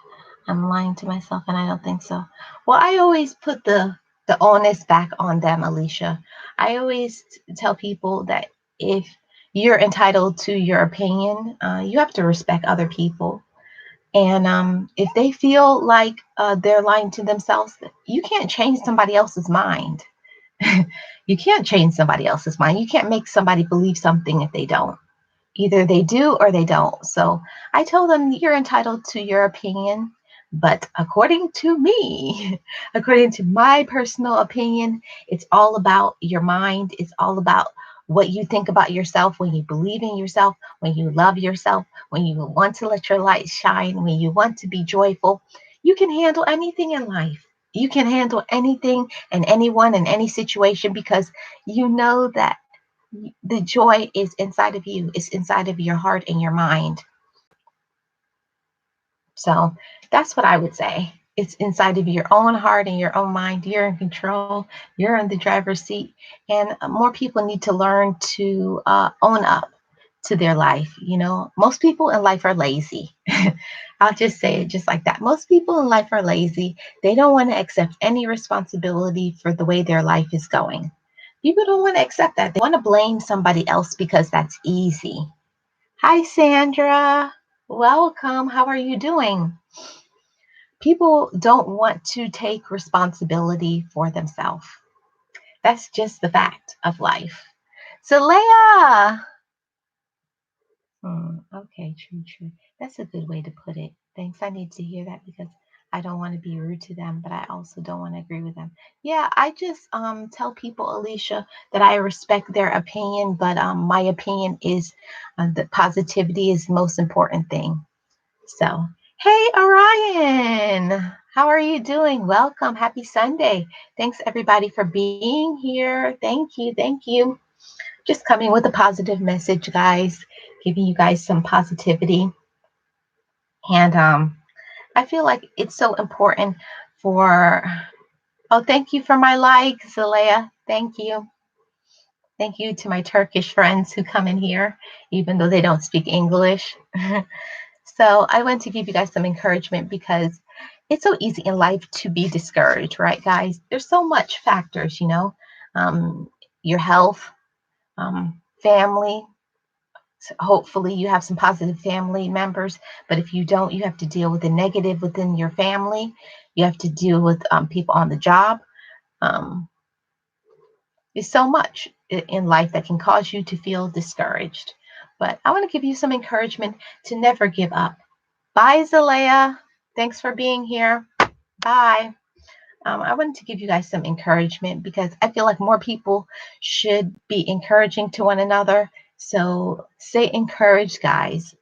I'm lying to myself, and I don't think so. Well, I always put the onus back on them, Alicia. I always tell people that if you're entitled to your opinion, you have to respect other people. And if they feel like they're lying to themselves, you can't change somebody else's mind. You can't change somebody else's mind. You can't make somebody believe something if they don't. Either they do or they don't. So I told them, you're entitled to your opinion, but according to me, according to my personal opinion, it's all about your mind. It's all about what you think about yourself, when you believe in yourself, when you love yourself, when you want to let your light shine, when you want to be joyful. You can handle anything in life. You can handle anything and anyone in any situation, because you know that the joy is inside of you. It's inside of your heart and your mind. So that's what I would say. It's inside of your own heart and your own mind. You're in control. You're in the driver's seat. And more people need to learn to own up to their life. You know, most people in life are lazy. I'll just say it just like that. Most people in life are lazy. They don't want to accept any responsibility for the way their life is going. People don't want to accept that. They want to blame somebody else because that's easy. Hi, Sandra. Welcome. How are you doing? People don't want to take responsibility for themselves. That's just the fact of life. So, Leah. Okay, true, true. That's a good way to put it. Thanks. I need to hear that because I don't want to be rude to them, but I also don't want to agree with them. Yeah, I just tell people, Alicia, that I respect their opinion, but my opinion is that positivity is the most important thing. So, hey, Orion, how are you doing? Welcome. Happy Sunday. Thanks, everybody, for being here. Thank you. Thank you. Just coming with a positive message, guys, giving you guys some positivity. And I feel like it's so important for, oh, thank you for my like, Zalea. Thank you. Thank you to my Turkish friends who come in here, even though they don't speak English. So I want to give you guys some encouragement, because it's so easy in life to be discouraged, right, guys? There's so much factors, um, your health, family. So hopefully you have some positive family members, but if you don't, you have to deal with the negative within your family. You have to deal with people on the job. Um, there's so much in life that can cause you to feel discouraged. But I want to give you some encouragement to never give up. Bye, Zalea. Thanks for being here. Bye. I wanted to give you guys some encouragement, because I feel like more people should be encouraging to one another. So stay encouraged, guys.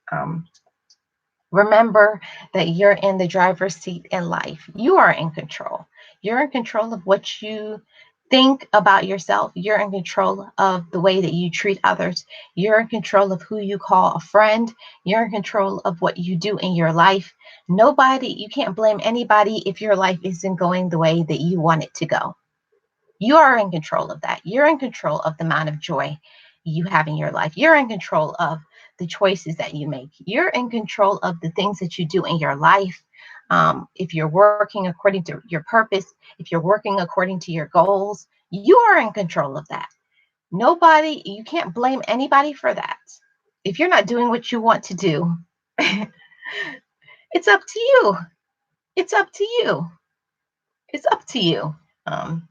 Remember that you're in the driver's seat in life. You are in control. You're in control of what you think about yourself. You're in control of the way that you treat others. You're in control of who you call a friend. You're in control of what you do in your life. You can't blame anybody if your life isn't going the way that you want it to go. You are in control of that. You're in control of the amount of joy you have in your life. You're in control of the choices that you make. You're in control of the things that you do in your life. If you're working according to your purpose, if you're working according to your goals, you are in control of that. You can't blame anybody for that. If you're not doing what you want to do, It's up to you. It's up to you. It's up to you. Um,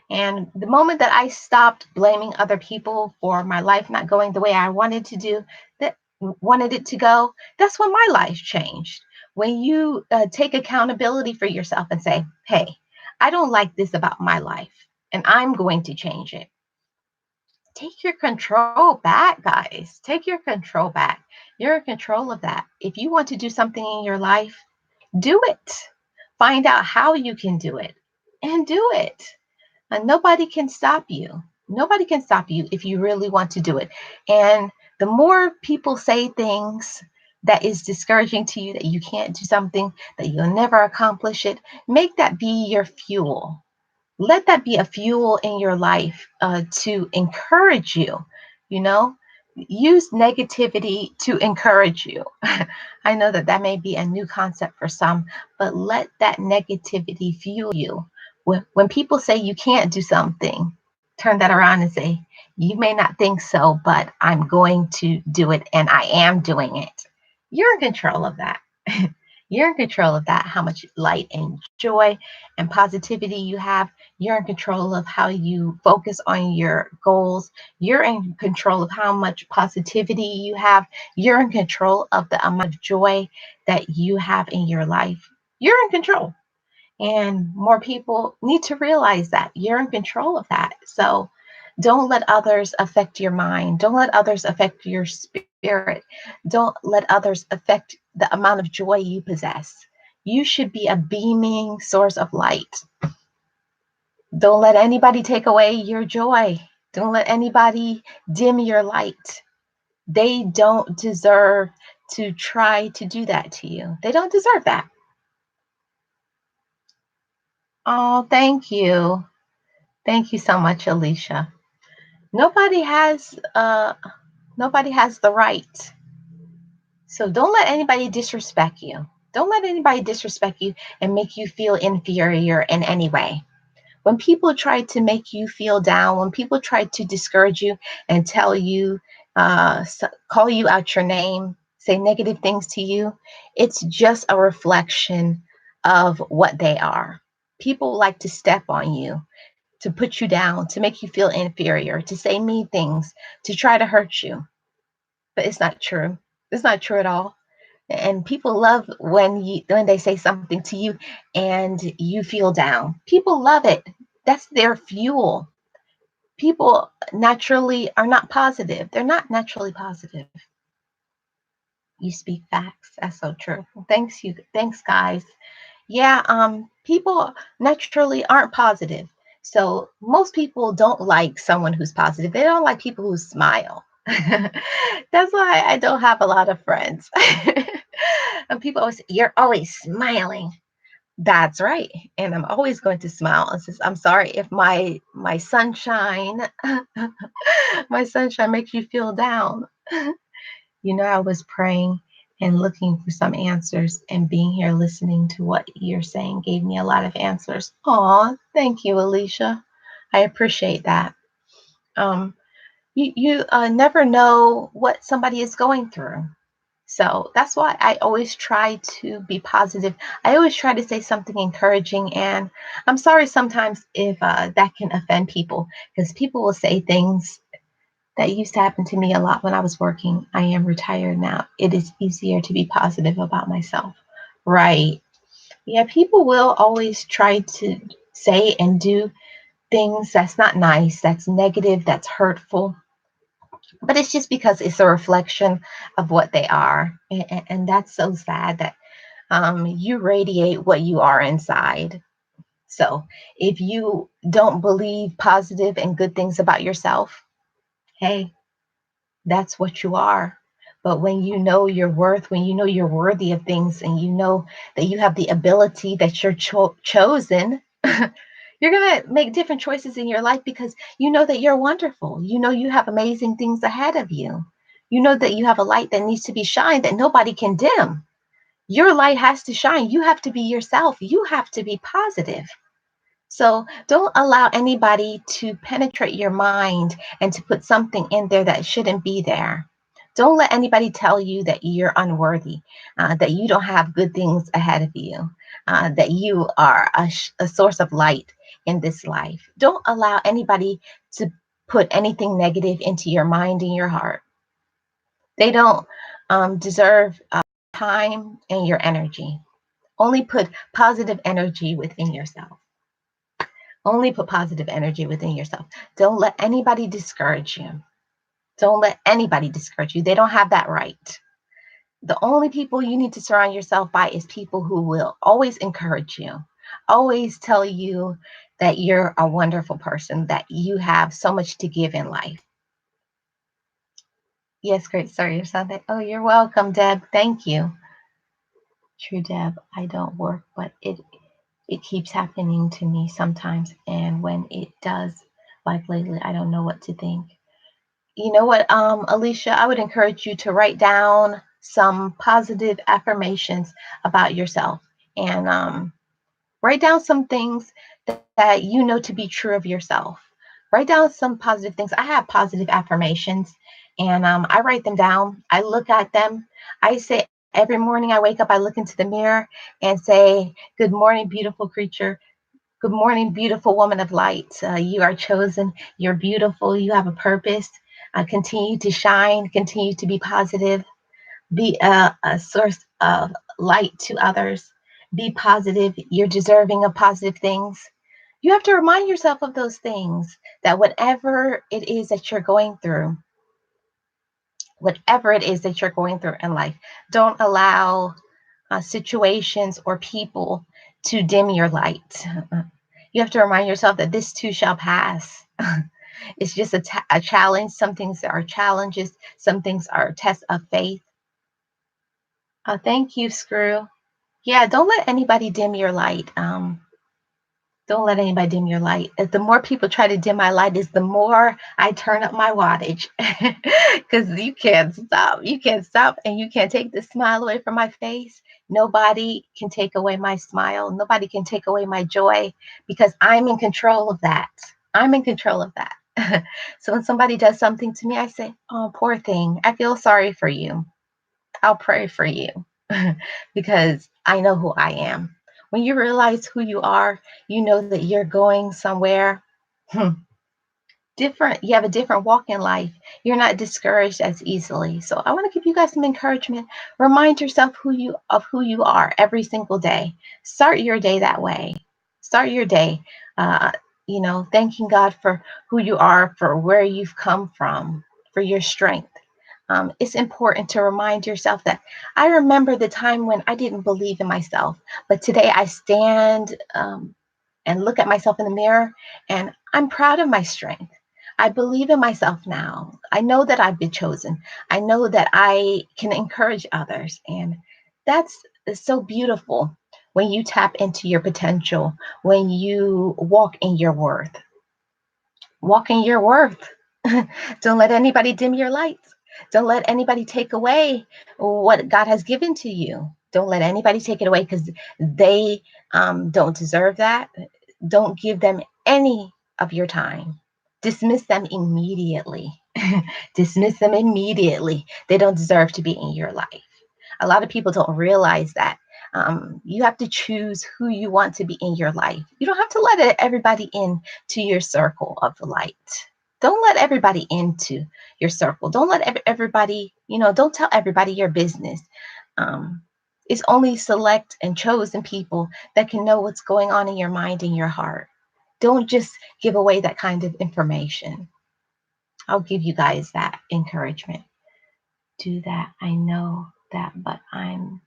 and the moment that I stopped blaming other people for my life not going the way I wanted to do, that wanted it to go, that's when my life changed. When you take accountability for yourself and say, hey, I don't like this about my life, and I'm going to change it. Take your control back, guys. Take your control back. You're in control of that. If you want to do something in your life, do it. Find out how you can do it and do it. And nobody can stop you. Nobody can stop you if you really want to do it. And the more people say things that is discouraging to you, that you can't do something, that you'll never accomplish it, make that be your fuel. Let that be a fuel in your life to encourage you. You know, use negativity to encourage you. I know that that may be a new concept for some, but let that negativity fuel you. When people say you can't do something, turn that around and say, you may not think so, but I'm going to do it, and I am doing it. You're in control of that. You're in control of that, how much light and joy and positivity you have. You're in control of how you focus on your goals. You're in control of how much positivity you have. You're in control of the amount of joy that you have in your life. You're in control. And more people need to realize that you're in control of that. So don't let others affect your mind. Don't let others affect your spirit. Don't let others affect the amount of joy you possess. You should be a beaming source of light. Don't let anybody take away your joy. Don't let anybody dim your light. They don't deserve to try to do that to you. They don't deserve that. Oh, thank you. Thank you so much, Alicia. Nobody has nobody has the right. So don't let anybody disrespect you. Don't let anybody disrespect you and make you feel inferior in any way. When people try to make you feel down, when people try to discourage you and tell you, call you out your name, say negative things to you, it's just a reflection of what they are. People like to step on you, to put you down, to make you feel inferior, to say mean things, to try to hurt you. But it's not true. It's not true at all. And people love when they say something to you and you feel down. People love it. That's their fuel. People naturally are not positive. They're not naturally positive. You speak facts. That's so true. Thanks you. Thanks guys. Yeah, people naturally aren't positive. So most people don't like someone who's positive. They don't like people who smile. That's why I don't have a lot of friends. And people always say, you're always smiling. That's right. And I'm always going to smile. It's just, I'm sorry if my sunshine, my sunshine makes you feel down. I was praying and looking for some answers, and being here listening to what you're saying gave me a lot of answers. Aw, thank you, Alicia. I appreciate that. Um, you never know what somebody is going through. So that's why I always try to be positive. I always try to say something encouraging. And I'm sorry sometimes if that can offend people, because people will say things that used to happen to me a lot when I was working. I am retired now. It is easier to be positive about myself. Right. Yeah, people will always try to say and do things that's not nice, that's negative, that's hurtful. But it's just because it's a reflection of what they are. And that's so sad that you radiate what you are inside. So if you don't believe positive and good things about yourself, hey, that's what you are. But when you know your worth, when you know you're worthy of things, and you know that you have the ability, that you're chosen, you're going to make different choices in your life because you know that you're wonderful. You know you have amazing things ahead of you. You know that you have a light that needs to be shined that nobody can dim. Your light has to shine. You have to be yourself. You have to be positive. So don't allow anybody to penetrate your mind and to put something in there that shouldn't be there. Don't let anybody tell you that you're unworthy, that you don't have good things ahead of you, that you are a source of light in this life. Don't allow anybody to put anything negative into your mind and your heart. They don't deserve time and your energy. Only put positive energy within yourself. Only put positive energy within yourself. Don't let anybody discourage you. Don't let anybody discourage you. They don't have that right. The only people you need to surround yourself by is people who will always encourage you, always tell you that you're a wonderful person, that you have so much to give in life. Yes, great story or something. Oh, you're welcome, Deb. Thank you. True, Deb. I don't work, but it keeps happening to me sometimes, and when it does, like lately, I don't know what to think. You know what, Alicia, I would encourage you to write down some positive affirmations about yourself, and write down some things that you know to be true of yourself. Write down some positive things. I have positive affirmations, and I write them down. I look at them. I say every morning I wake up, I look into the mirror and say, "Good morning, beautiful creature. Good morning, beautiful woman of light. You are chosen. You're beautiful. You have a purpose. Continue to shine. Continue to be positive. Be a source of light to others. Be positive. You're deserving of positive things." You have to remind yourself of those things, that whatever it is that you're going through, whatever it is that you're going through in life, don't allow situations or people to dim your light. You have to remind yourself that this too shall pass. It's just a challenge. Some things are challenges, some things are tests of faith. Thank you, Screw. Yeah, don't let anybody dim your light. Don't let anybody dim your light. The more people try to dim my light, is the more I turn up my wattage. Because you can't stop. You can't stop, and you can't take the smile away from my face. Nobody can take away my smile. Nobody can take away my joy, because I'm in control of that. I'm in control of that. So when somebody does something to me, I say, "Oh, poor thing. I feel sorry for you. I'll pray for you." Because I know who I am. When you realize who you are, you know that you're going somewhere different. You have a different walk in life. You're not discouraged as easily. So I want to give you guys some encouragement. Remind yourself who you are every single day. Start your day that way. Start your day, uh, thanking God for who you are, for where you've come from, for your strength. It's important to remind yourself that I remember the time when I didn't believe in myself, but today I stand and look at myself in the mirror, and I'm proud of my strength. I believe in myself now. I know that I've been chosen. I know that I can encourage others. And that's so beautiful when you tap into your potential, when you walk in your worth. Walk in your worth. Don't let anybody dim your lights. Don't let anybody take away what God has given to you. Don't let anybody take it away, because they don't deserve that. Don't give them any of your time. Dismiss them immediately. Dismiss them immediately. They don't deserve to be in your life. A lot of people don't realize that. You have to choose who you want to be in your life. You don't have to let everybody in to your circle of light. Don't let everybody into your circle. Don't let everybody, don't tell everybody your business. Um, it's only select and chosen people that can know what's going on in your mind and your heart. Don't just give away that kind of information. I'll give you guys that encouragement. Do that. I know that, but I'm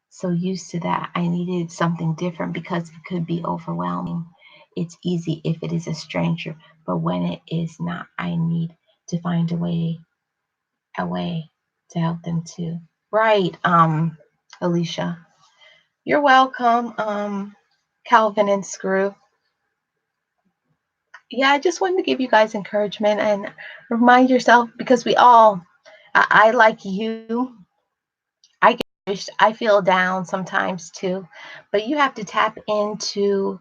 so used to that. I needed something different because it could be overwhelming. It's easy if it is a stranger, but when it is not, I need to find a way to help them too. Right, Alicia. You're welcome, Calvin and Screw. Yeah, I just wanted to give you guys encouragement and remind yourself, because I like you, I get discouraged, I feel down sometimes too, but you have to tap into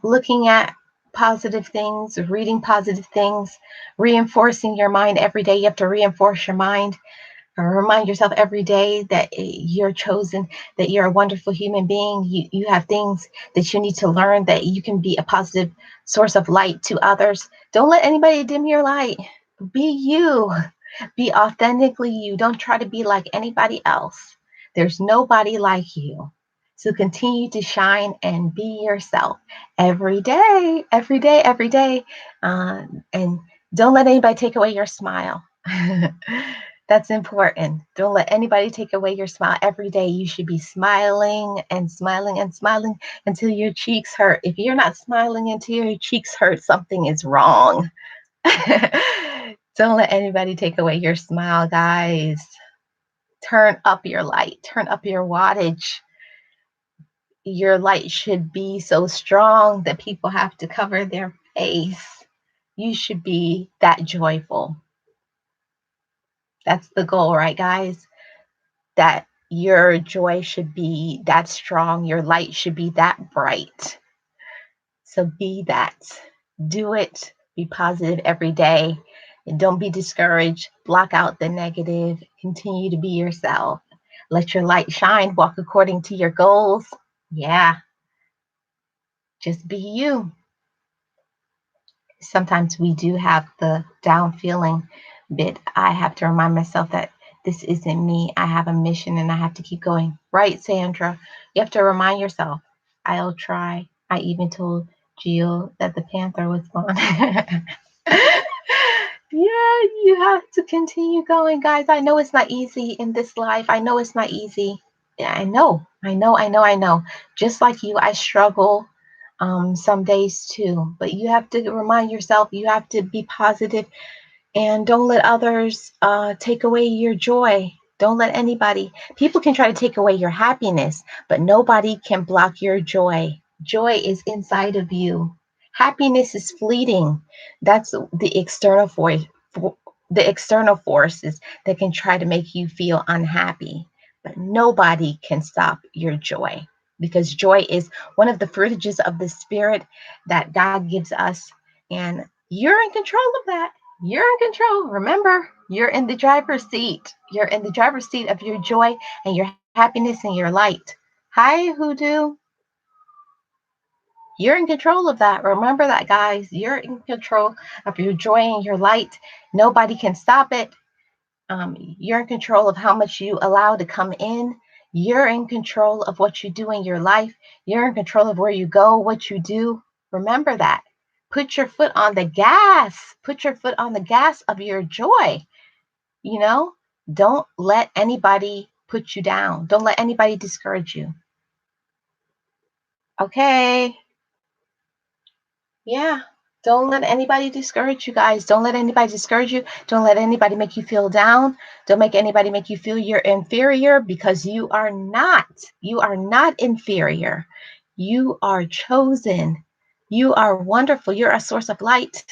looking at positive things, reading positive things, reinforcing your mind every day. You have to reinforce your mind. Remind yourself every day that you're chosen, that you're a wonderful human being. You have things that you need to learn, that you can be a positive source of light to others. Don't let anybody dim your light. Be you. Be authentically you. Don't try to be like anybody else. There's nobody like you. So continue to shine and be yourself every day, every day, every day. And don't let anybody take away your smile. That's important. Don't let anybody take away your smile. Every day you should be smiling and smiling and smiling until your cheeks hurt. If you're not smiling until your cheeks hurt, something is wrong. Don't let anybody take away your smile, guys. Turn up your light. Turn up your wattage. Your light should be so strong that people have to cover their face. You should be that joyful. That's the goal, right, guys? That your joy should be that strong. Your light should be that bright. So be that. Do it. Be positive every day. And don't be discouraged. Block out the negative. Continue to be yourself. Let your light shine. Walk according to your goals. Yeah. Just be you. Sometimes we do have the down feeling, but I have to remind myself that this isn't me. I have a mission and I have to keep going. Right, Sandra? You have to remind yourself. I'll try. I even told Gio that the panther was gone. Yeah, you have to continue going, guys. I know it's not easy in this life. I know it's not easy. Yeah, I know. Just like you, I struggle some days too. But you have to remind yourself, you have to be positive and don't let others take away your joy. Don't let anybody, people can try to take away your happiness, but nobody can block your joy. Joy is inside of you. Happiness is fleeting. That's the external force, the external forces that can try to make you feel unhappy. But nobody can stop your joy because joy is one of the fruitages of the spirit that God gives us. And you're in control of that. You're in control. Remember, you're in the driver's seat. You're in the driver's seat of your joy and your happiness and your light. Hi, Hoodoo. You're in control of that. Remember that, guys. You're in control of your joy and your light. Nobody can stop it. You're in control of how much you allow to come in. You're in control of what you do in your life. You're in control of where you go, what you do. Remember that. Put your foot on the gas. Put your foot on the gas of your joy. You know, don't let anybody put you down. Don't let anybody discourage you. Okay. Yeah. Don't let anybody discourage you, guys. Don't let anybody discourage you. Don't let anybody make you feel down. Don't make anybody make you feel you're inferior because you are not. You are not inferior. You are chosen. You are wonderful. You're a source of light.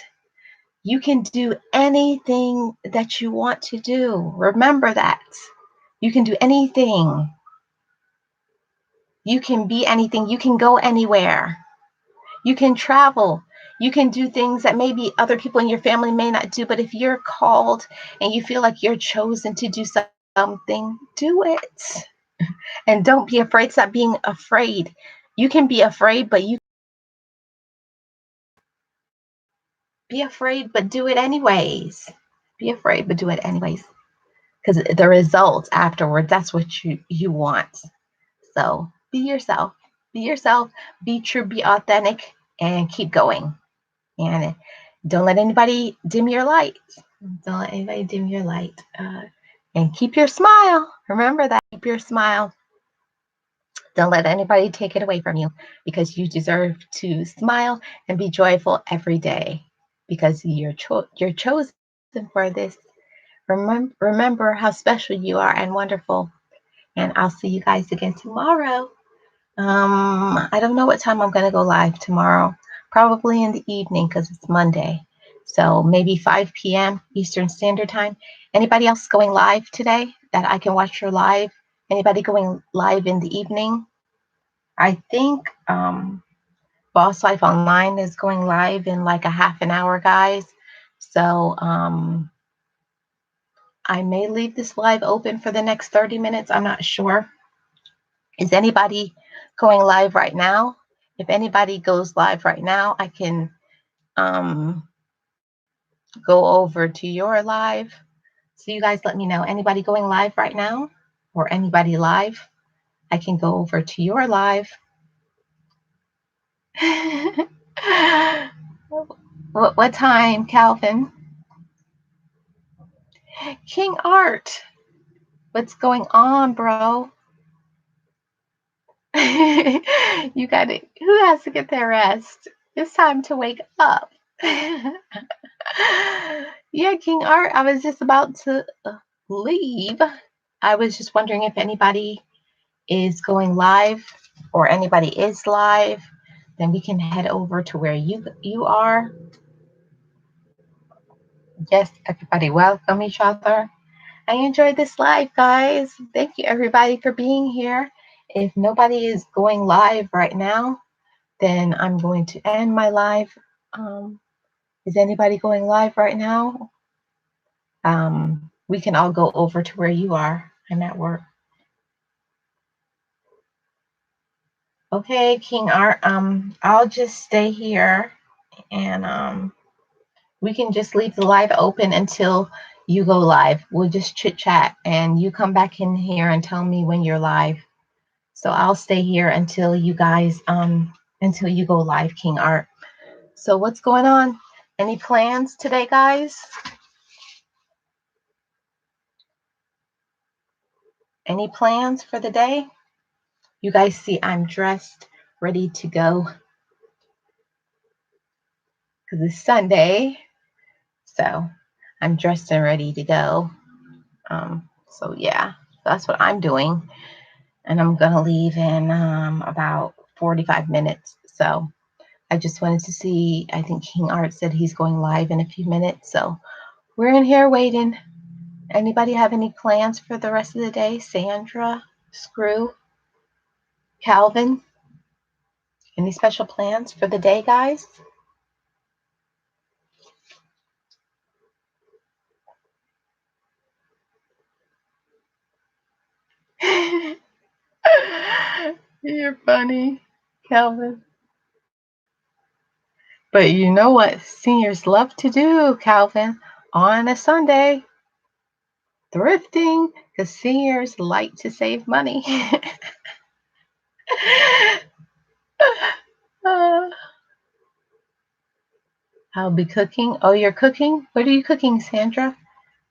You can do anything that you want to do. Remember that. You can do anything. You can be anything. You can go anywhere. You can travel. You can do things that maybe other people in your family may not do. But if you're called and you feel like you're chosen to do something, do it. And don't be afraid. Stop being afraid. You can be afraid, but you be afraid, but do it anyways. Be afraid, but do it anyways. Because the results afterwards, that's what you want. So be yourself. Be yourself. Be true. Be authentic. And keep going. And don't let anybody dim your light. Don't let anybody dim your light. And keep your smile. Remember that. Keep your smile. Don't let anybody take it away from you because you deserve to smile and be joyful every day because you're chosen for this. Remember how special you are and wonderful. And I'll see you guys again tomorrow. I don't know what time I'm going to go live tomorrow. Probably in the evening because it's Monday. So maybe 5 p.m. Eastern Standard Time. Anybody else going live today that I can watch your live? Anybody going live in the evening? I think Boss Life Online is going live in like a half an hour, guys. So I may leave this live open for the next 30 minutes. I'm not sure. Is anybody going live right now? If anybody goes live right now, I can go over to your live. So you guys let me know. Anybody going live right now or anybody live? I can go over to your live. What time, Calvin? King Art, what's going on, bro? You got it. Who has to get their rest? It's time to wake up. Yeah, King Art, I was just about to leave. I was just wondering if anybody is going live or anybody is live, then we can head over to where you are. Yes, everybody welcome each other. I enjoyed this live, guys. Thank you, everybody, for being here. If nobody is going live right now, then I'm going to end my live. Is anybody going live right now? We can all go over to where you are. I'm at work. Okay, King Art. I'll just stay here, and we can just leave the live open until you go live. We'll just chit chat, and you come back in here and tell me when you're live. So I'll stay here until you guys until you go live, King Art. So what's going on? Any plans today, guys? Any plans for the day? You guys see I'm dressed, ready to go because it's Sunday. So I'm dressed and ready to go. So yeah, that's what I'm doing. And I'm gonna leave in about 45 minutes. So I just wanted to see, I think King Art said he's going live in a few minutes. So we're in here waiting. Anybody have any plans for the rest of the day? Sandra, Screw, Calvin, any special plans for the day, guys? You're funny, Calvin. But you know what seniors love to do, Calvin, on a Sunday? Thrifting, because seniors like to save money. I'll be cooking. Oh, you're cooking? What are you cooking, Sandra?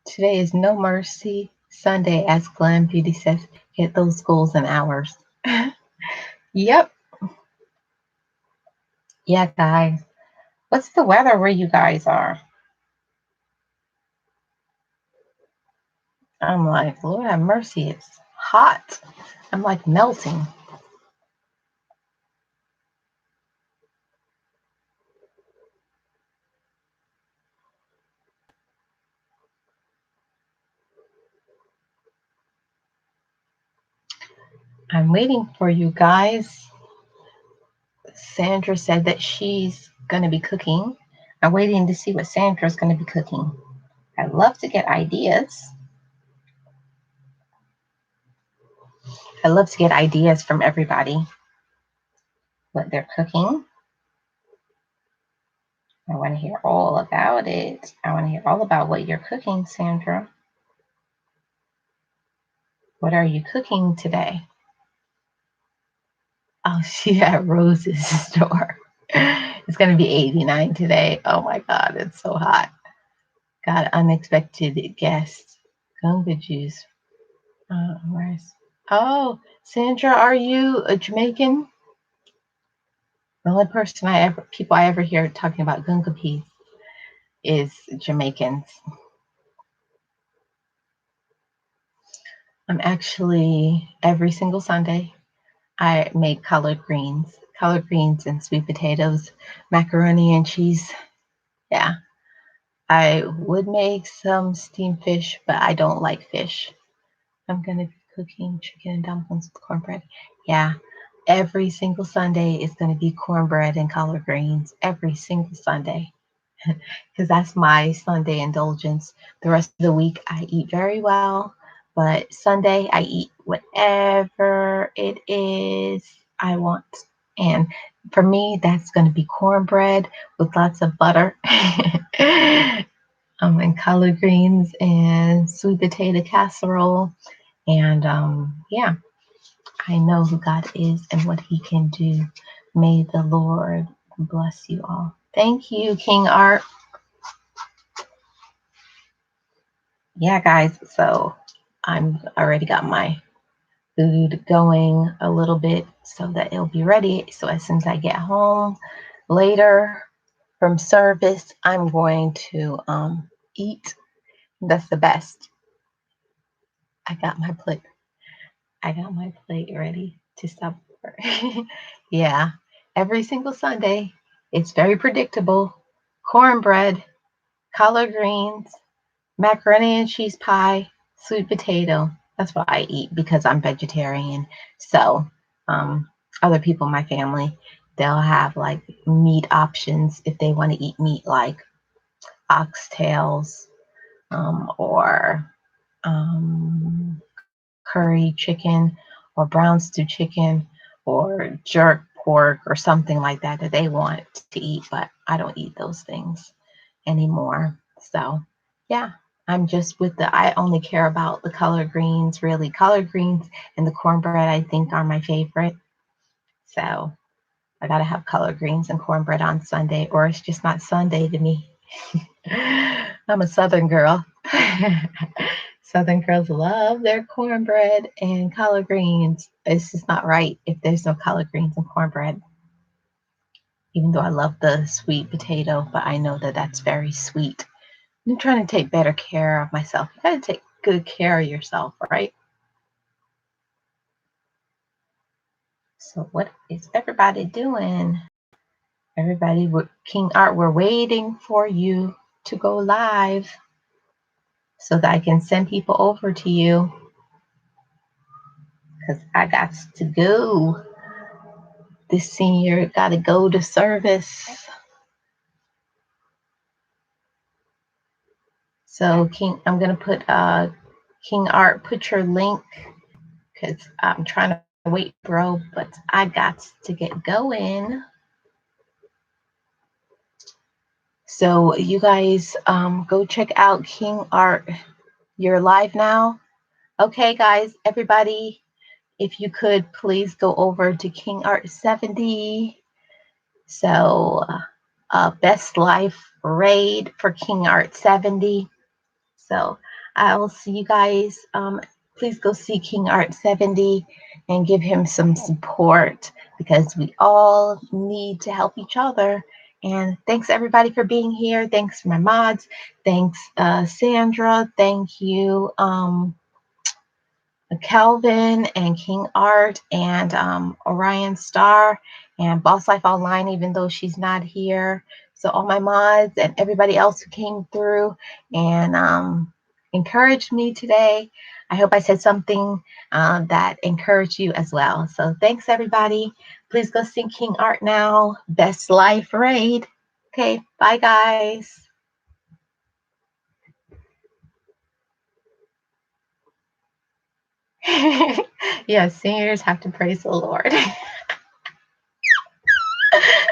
Today is No Mercy Sunday, as Glam Beauty says. Hit those goals in hours. Yep. Yeah, guys. What's the weather where you guys are? I'm like, Lord have mercy, it's hot. I'm like melting. I'm waiting for you guys. Sandra said that she's going to be cooking. I'm waiting to see what Sandra's going to be cooking. I love to get ideas. I love to get ideas from everybody, what they're cooking. I want to hear all about it. I want to hear all about what you're cooking, Sandra. What are you cooking today? Oh, she at Rose's store. It's going to be 89 today. Oh my God, it's so hot. Got unexpected guests. Gunga juice. Oh, Sandra, are you a Jamaican? The only person people I ever hear talking about gunga peas is Jamaicans. I'm actually every single Sunday I make collard greens and sweet potatoes, macaroni and cheese. Yeah, I would make some steamed fish, but I don't like fish. I'm gonna be cooking chicken and dumplings with cornbread. Yeah, every single Sunday is going to be cornbread and collard greens every single Sunday because that's my Sunday indulgence. The rest of the week, I eat very well, but Sunday, I eat whatever it is I want. And for me, that's going to be cornbread with lots of butter, and collard greens and sweet potato casserole. And yeah, I know who God is and what He can do. May the Lord bless you all. Thank you, King Art. Yeah, guys, so I'm already got my food going a little bit so that it'll be ready. So as soon as I get home later from service, I'm going to eat. That's the best. I got my plate. I got my plate ready to stop. Yeah, every single Sunday, it's very predictable. Cornbread, collard greens, macaroni and cheese pie, sweet potato. That's what I eat because I'm vegetarian. So, other people in my family, they'll have like meat options if they want to eat meat, like oxtails, or um, curry chicken, or brown stew chicken, or jerk pork, or something like that that they want to eat. But I don't eat those things anymore. So, yeah, I'm just with I only care about the collard greens, really. Collard greens and the cornbread, I think, are my favorite. So, I got to have collard greens and cornbread on Sunday, or it's just not Sunday to me. I'm a Southern girl. Southern girls love their cornbread and collard greens. It's just not right if there's no collard greens and cornbread. Even though I love the sweet potato, but I know that that's very sweet. I'm trying to take better care of myself. You got to take good care of yourself, right? So, what is everybody doing? Everybody, King Art, we're waiting for you to go live so that I can send people over to you because I got to go. This senior got to go to service. So, I'm going to put King Art, put your link because I'm trying to wait, bro, but I got to get going. So you guys go check out King Art. You're live now. Okay, guys, everybody, if you could please go over to King Art 70. So best life raid for King Art 70. So I'll see you guys. Please go see King Art 70 and give him some support because we all need to help each other. And thanks everybody for being here. Thanks my mods. Thanks Sandra. Thank you Kelvin and King Art and Orion Star and Boss Life Online, even though she's not here. So all my mods and everybody else who came through and encouraged me today. I hope I said something that encouraged you as well. So thanks everybody. Please go see King Art now. Best Life Raid. Okay, bye guys. Yeah, seniors have to praise the Lord.